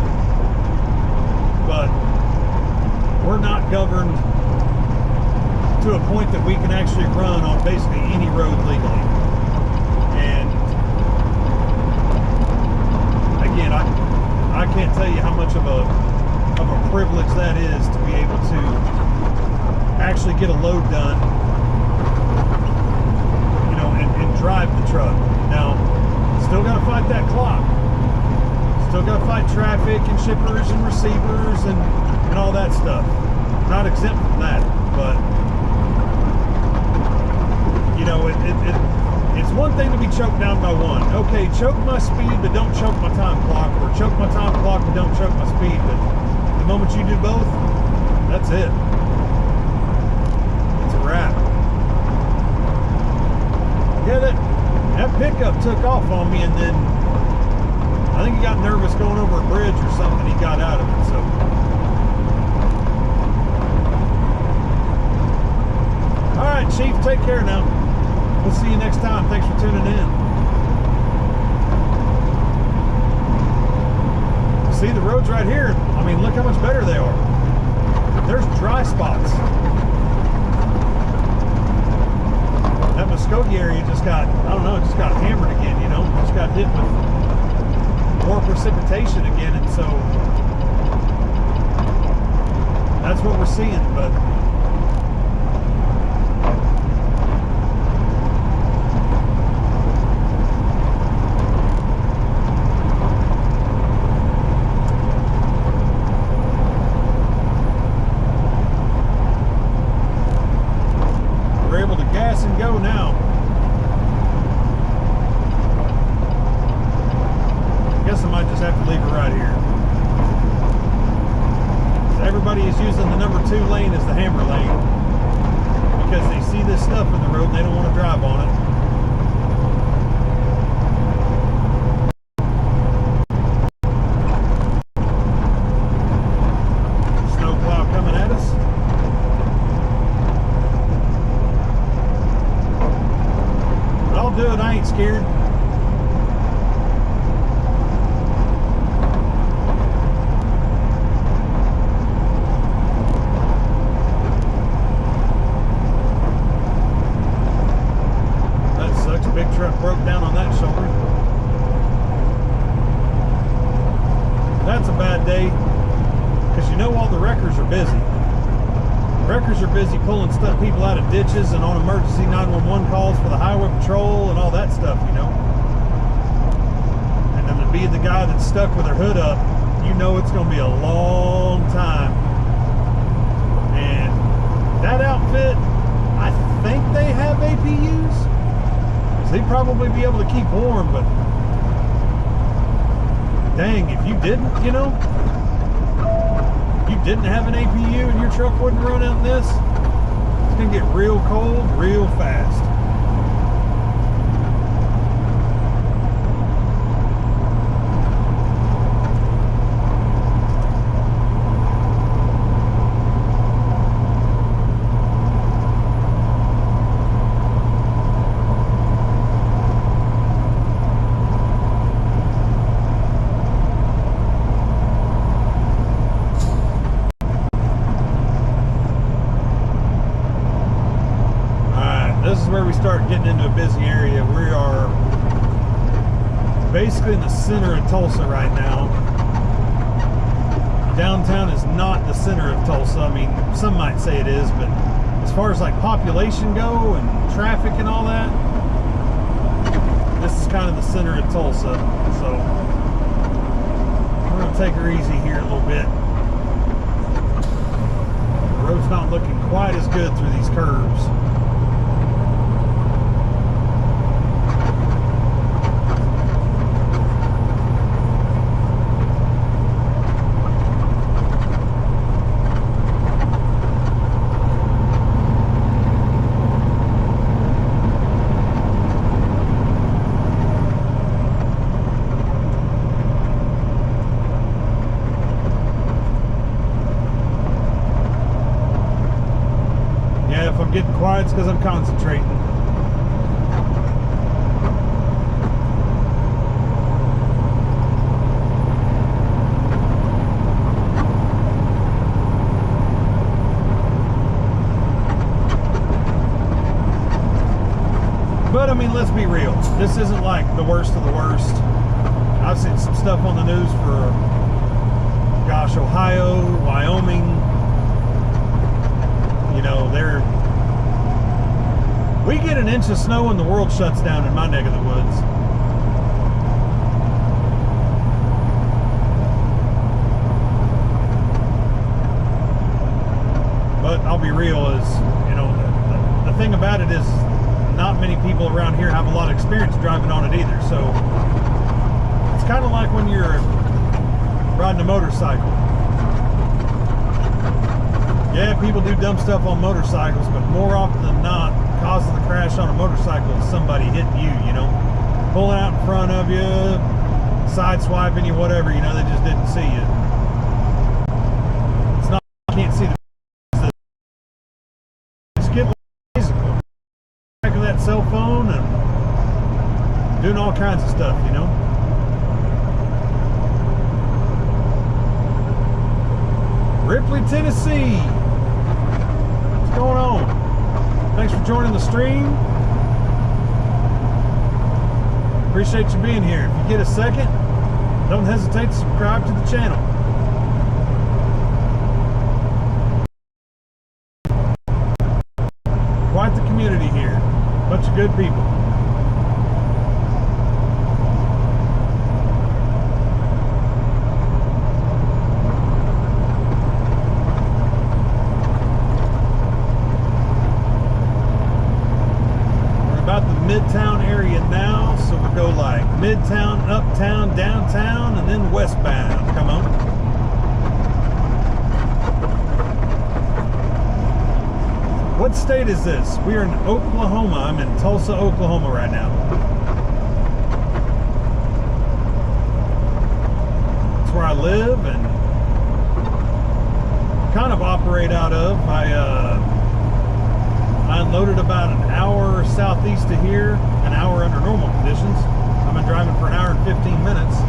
But we're not governed to a point that we can actually run on basically any road legally. And again, I can't tell you how much of a privilege that is to be able to actually get a load done, you know, and drive the truck. Now, still got to fight that clock. Still got to fight traffic and shippers and receivers and all that stuff. Not exempt from that, but you know, it's one thing to be choked down by one. Okay, choke my speed, but don't choke my time clock, or choke my time clock, but don't choke my speed. But the moment you do both, that's it. It's a wrap. Yeah, that pickup took off on me, and then I think he got nervous going over a bridge or something. He got out of it, so. All right, Chief, take care now. We'll see you next time. Thanks for tuning in. See the roads right here? I mean, look how much better they are. There's dry spots. That Muskogee area just got, I don't know, just got hammered again, you know? Just got hit with more precipitation again, and so that's what we're seeing. But we're able to gas and go now. I guess I might just have to leave it right here. So everybody is using the number 2 lane as the hammer lane because they see this stuff in the road and they don't want to drive on it. Snowplow coming at us. But I'll do it, I ain't scared. Big truck broke down on that shoulder. That's a bad day because you know all the wreckers are busy. Wreckers are busy pulling stuff, people out of ditches and on emergency 911 calls for the highway patrol and all that stuff, you know. And then to be the guy that's stuck with their hood up, you know it's going to be a long time. And that outfit, I think they have APUs. They'd probably be able to keep warm, but dang, if you didn't, you know, you didn't have an APU and your truck wouldn't run out this, it's gonna get real cold real fast. basically in the center of Tulsa right now. Downtown is not the center of Tulsa. I mean, some might say it is, but as far as like population go and traffic and all that, this is kind of the center of Tulsa. So we're going to take her easy here a little bit. The road's not looking quite as good through these curves. If I'm getting quiet, it's because I'm concentrating. But I mean, let's be real. This isn't like the worst of the worst. I've seen some stuff on the news for, gosh, Ohio, Wyoming. You know, we get an inch of snow and the world shuts down in my neck of the woods. But I'll be real, is, you know, the thing about it is not many people around here have a lot of experience driving on it either. So it's kind of like when you're riding a motorcycle. Yeah, people do dumb stuff on motorcycles, but more often than not, cause of the crash on a motorcycle is somebody hitting you, you know, pulling out in front of you, side swiping you, whatever, you know, they just didn't see you. It's not, you can't see the, just get physical, back of that cell phone and doing all kinds of stuff, you know. Ripley, Tennessee. What's going on? Thanks for joining the stream. Appreciate you being here. If you get a second, don't hesitate to subscribe to the channel. Quite the community here. Bunch of good people. Midtown area now, so we'll go like midtown, uptown, downtown, and then westbound. Come on. What state is this? We are in Oklahoma. I'm in Tulsa, Oklahoma right now. That's where I live and kind of operate out of. I unloaded about an hour southeast of here, an hour under normal conditions. I've been driving for an hour and 15 minutes.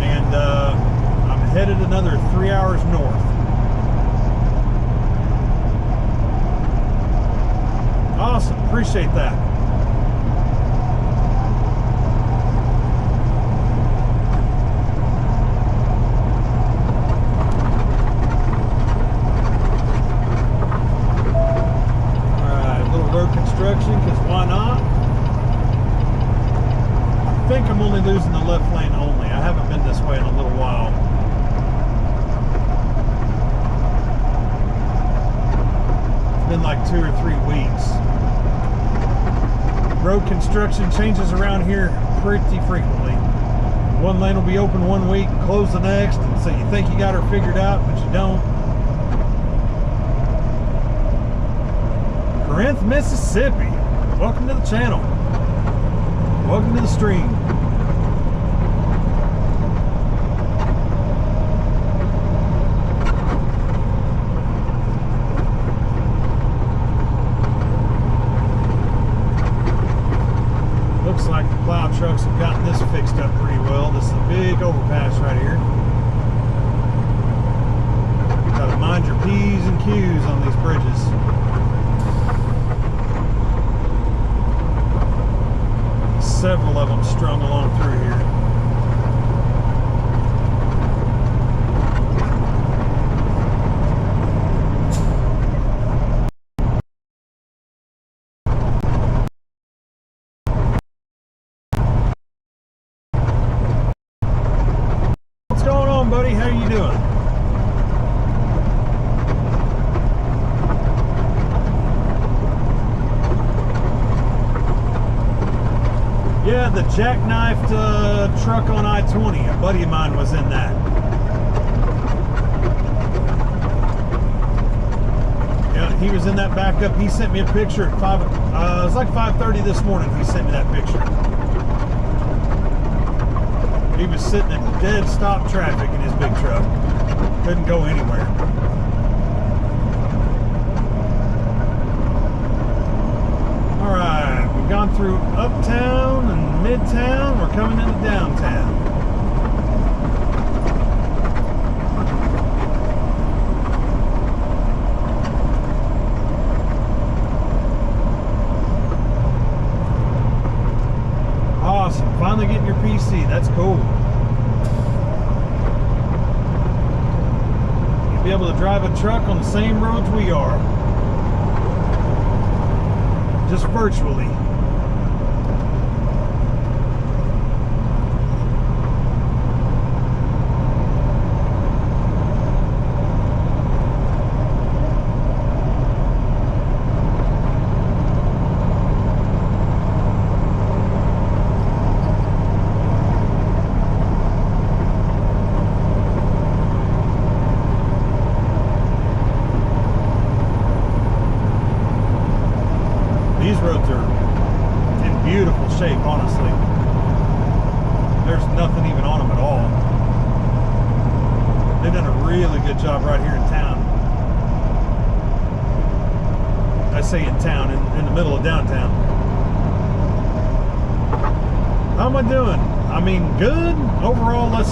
And I'm headed another 3 hours north. Awesome, appreciate that. Because why not? I think I'm only losing the left lane only. I haven't been this way in a little while. It's been like 2 or 3 weeks. Road construction changes around here pretty frequently. One lane will be open one week, close the next, and so you think you got her figured out, but you don't. Corinth, Mississippi. Welcome to the channel. Welcome to the stream. Looks like the plow trucks have gotten this fixed up pretty well. This is a big overpass right here. Gotta mind your P's and Q's on these bridges. several of them strung along through here. What's going on, buddy? How you doing? Yeah, the jackknifed truck on I-20. A buddy of mine was in that. Yeah, he was in that backup. He sent me a picture at it was like 5:30 this morning. He sent me that picture. He was sitting in dead stop traffic in his big truck. Couldn't go anywhere. All right, we've gone through uptown and midtown. We're coming into downtown. Awesome. Finally getting your PC. That's cool. You'll be able to drive a truck on the same roads we are. Just virtually. These roads are in beautiful shape, honestly. There's nothing even on them at all. They've done a really good job right here in town. I say in town, in the middle of downtown. How am I doing? I mean, good. Overall,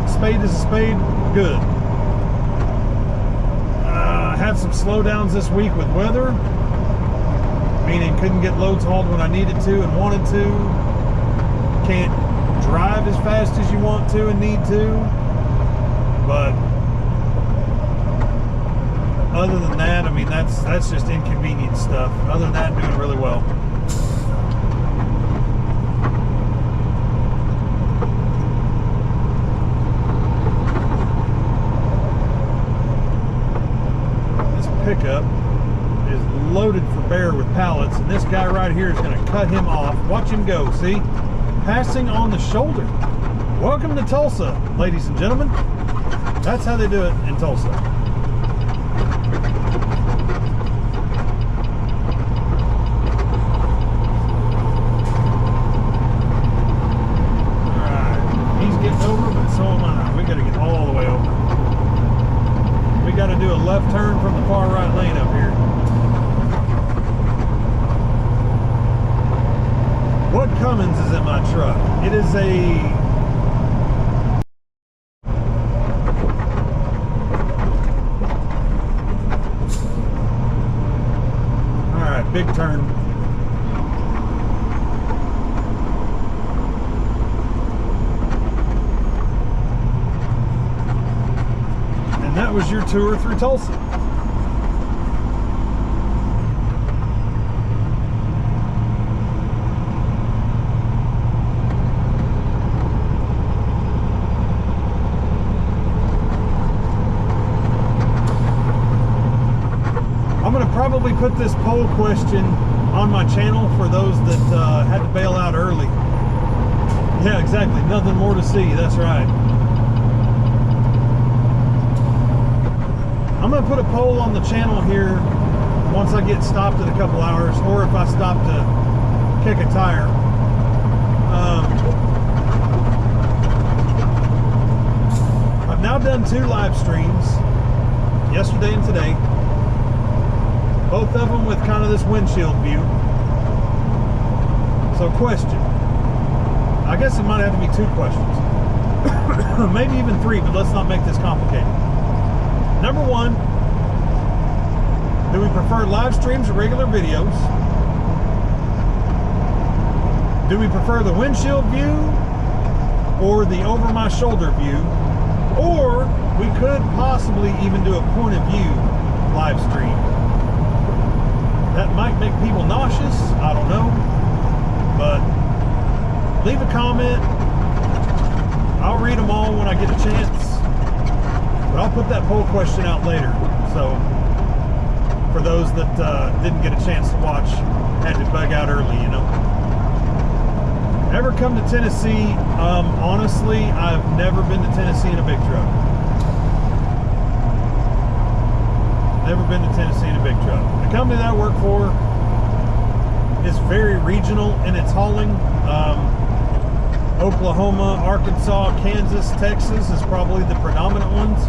spade is a spade, good. Had some slowdowns this week with weather. Meaning couldn't get loads hauled when I needed to and wanted to. Can't drive as fast as you want to and need to. But other than that, I mean, that's just inconvenient stuff. Other than that, doing really well. This pickup is loaded for bear with pallets, and this guy right here is going to cut him off. Watch him go. See, passing on the shoulder. Welcome to Tulsa, ladies and gentlemen. That's how they do it in Tulsa. Alright, he's getting over, but so am I. We got to get all the way over. We got to do a left turn from the far right lane up here. What Cummins is in my truck? It is a alright, big turn. And that was your tour through Tulsa. I'm going to probably put this poll question on my channel for those that had to bail out early. Yeah, exactly. Nothing more to see. That's right. I'm going to put a poll on the channel here once I get stopped in a couple hours, or if I stop to kick a tire. I've now done 2 live streams, yesterday and today. Both of them with kind of this windshield view. So question. I guess it might have to be 2 questions. Maybe even 3, but let's not make this complicated. Number 1, do we prefer live streams or regular videos? Do we prefer the windshield view or the over my shoulder view? Or we could possibly even do a point of view live stream. That might make people nauseous, I don't know. But leave a comment. I'll read them all when I get a chance. But I'll put that poll question out later. So for those that didn't get a chance to watch, had to bug out early, you know. Ever come to Tennessee? Honestly, I've never been to Tennessee in a big truck. Never been to Tennessee in a big truck. The company that I work for is very regional in its hauling. Oklahoma, Arkansas, Kansas, Texas is probably the predominant ones.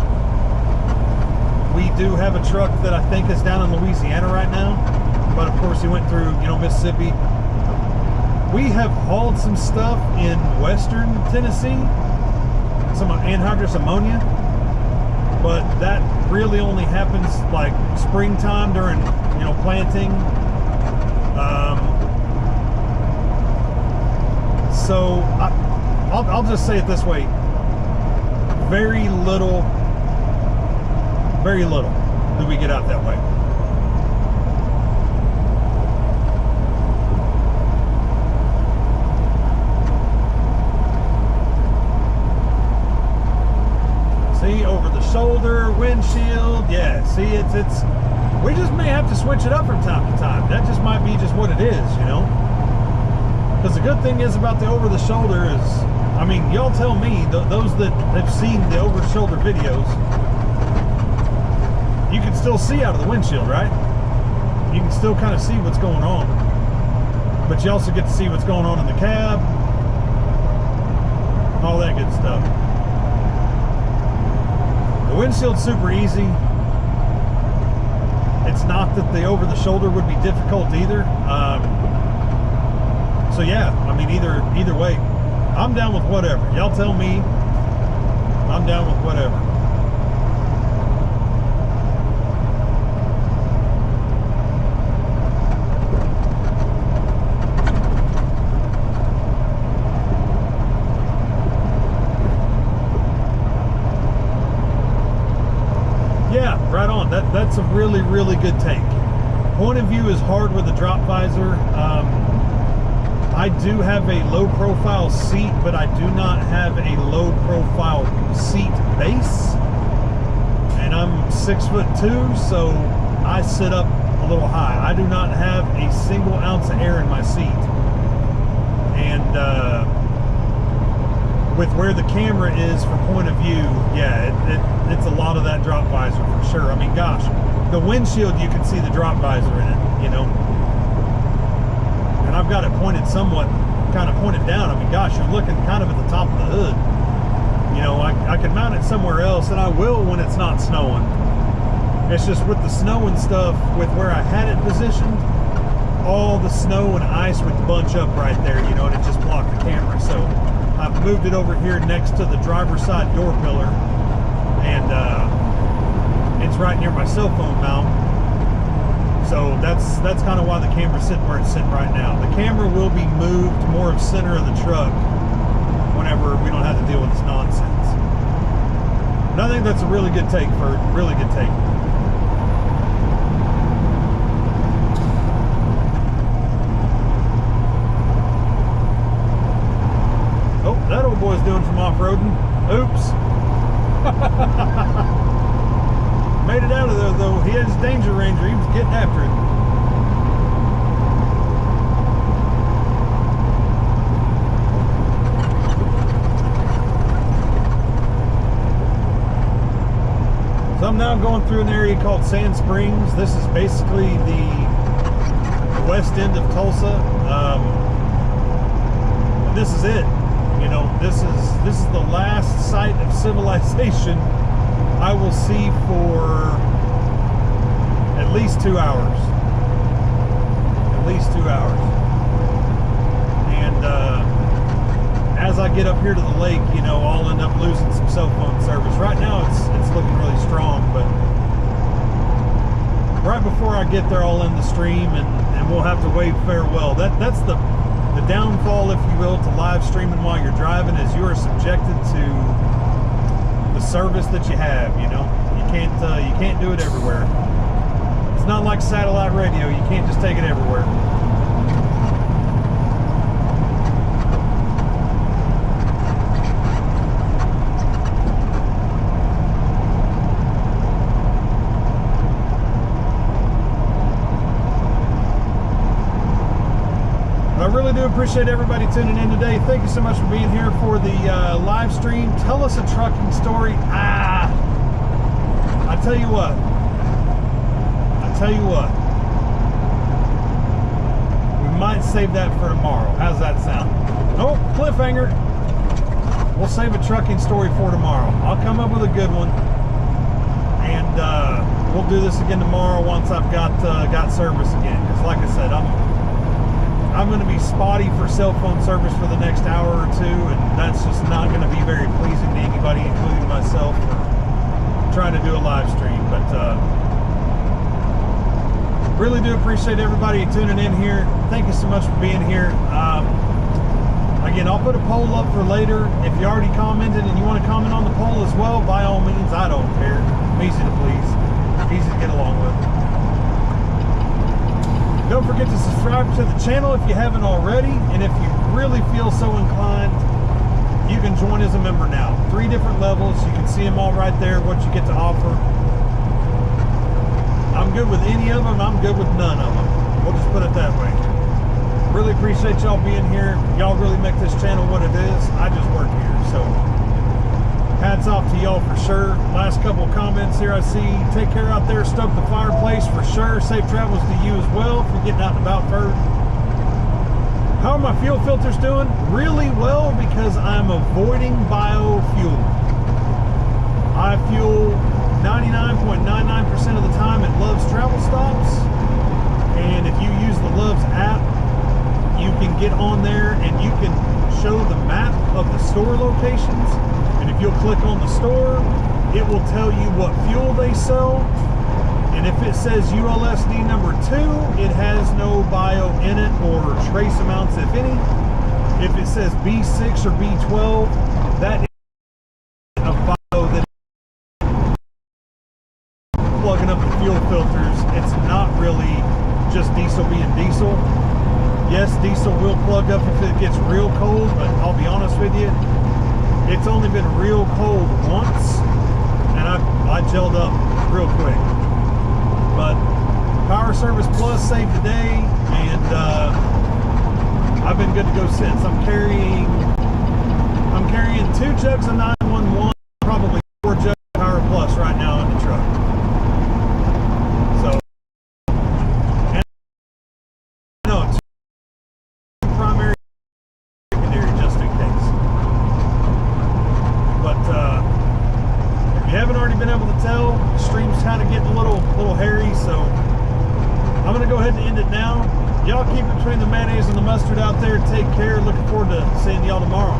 We do have a truck that I think is down in Louisiana right now, but of course he went through, you know, Mississippi. We have hauled some stuff in western Tennessee, some anhydrous ammonia, but that really only happens like springtime during, you know, planting. So I'll just say it this way: very little do we get out that way. See, over the shoulder, windshield, yeah, see, it's we just may have to switch it up from time to time. That just might be just what it is, you know? Because the good thing is about the over the shoulder is, I mean, y'all tell me, those that have seen the over the shoulder videos, you can still see out of the windshield, right? You can still kind of see what's going on. But you also get to see what's going on in the cab, all that good stuff. The windshield's super easy. It's not that the over the shoulder would be difficult either. So yeah, I mean, either way, I'm down with whatever. Y'all tell me. I'm down with whatever. Yeah, right on. That's a really, really good take. Point of view is hard with the drop visor. I do have a low profile seat, but I do not have a low profile seat base. And I'm 6'2", so I sit up a little high. I do not have a single ounce of air in my seat. And with where the camera is for point of view, yeah, it's a lot of that drop visor for sure. I mean, gosh, the windshield, you can see the drop visor in it, you know. And I've got it pointed somewhat, kind of pointed down. I mean, gosh, you're looking kind of at the top of the hood. You know, I could mount it somewhere else, and I will when it's not snowing. It's just with the snow and stuff, with where I had it positioned, all the snow and ice would bunch up right there, you know, and it just blocked the camera. So I've moved it over here next to the driver's side door pillar, and it's right near my cell phone mount. So that's kind of why the camera's sitting where it's sitting right now. The camera will be moved more of center of the truck whenever we don't have to deal with this nonsense. But I think that's a really good take, for really good take. Oh, that old boy's doing some off-roading. Oops. Made it out of there though. He had his Danger Ranger. He was getting after it. So I'm now going through an area called Sand Springs. This is basically the west end of Tulsa. This is it. You know, this is the last site of civilization I will see for at least 2 hours. At least 2 hours. And as I get up here to the lake, you know, I'll end up losing some cell phone service. Right now it's looking really strong, but right before I get there, I'll end the stream and we'll have to wave farewell. That's the the downfall, if you will, to live streaming while you're driving is you are subjected to the service that you have. You know, you can't do it everywhere. It's not like satellite radio. You can't just take it everywhere. I really do appreciate everybody tuning in today. Thank you so much for being here for the live stream. Tell us a trucking story. I tell you what. We might save that for tomorrow. How's that sound? Oh, cliffhanger. We'll save a trucking story for tomorrow. I'll come up with a good one, and we'll do this again tomorrow once I've got service again. Because, like I said, I'm going to be spotty for cell phone service for the next hour or two, and that's just not going to be very pleasing to anybody, including myself, for trying to do a live stream. But really do appreciate everybody tuning in here. Thank you so much for being here. Again, I'll put a poll up for later. If you already commented and you want to comment on the poll as well, by all means, I don't care. I'm easy to please, easy to get along with. Don't forget to subscribe to the channel if you haven't already, and if you really feel so inclined, you can join as a member now. 3 different levels. You can see them all right there, what you get to offer. I'm good with any of them. I'm good with none of them. We'll just put it that way. Really appreciate y'all being here. Y'all really make this channel what it is. I just work here, so hats off to y'all for sure. Last couple of comments here I see. Take care out there. Stoke the fireplace for sure. Safe travels to you as well if you're getting out and about first. How are my fuel filters doing? Really well, because I'm avoiding biofuel. I fuel 99.99% of the time at Love's Travel Stops. And if you use the Love's app, you can get on there and you can show the map of the store locations. And if you'll click on the store, it will tell you what fuel they sell. And if it says ULSD number 2, it has no bio in it or trace amounts, if any. If it says B6 or B12, that is a bio that plugging up the fuel filters. It's not really just diesel being diesel. Yes, diesel will plug up if it gets real cold, but I'll be honest with you, it's only been real cold once, and I gelled up real quick. But Power Service Plus saved the day, and I've been good to go since. I'm carrying 2 jugs of 911, probably 4 jugs of Power Plus right now in the truck. So, and no, 2 primary, secondary, just in case. But if you haven't already been able to tell, the stream's kind of getting a little hairy, so I'm going to go ahead and end it now. Y'all keep it between the mayonnaise and the mustard out there. Take care. Looking forward to seeing y'all tomorrow.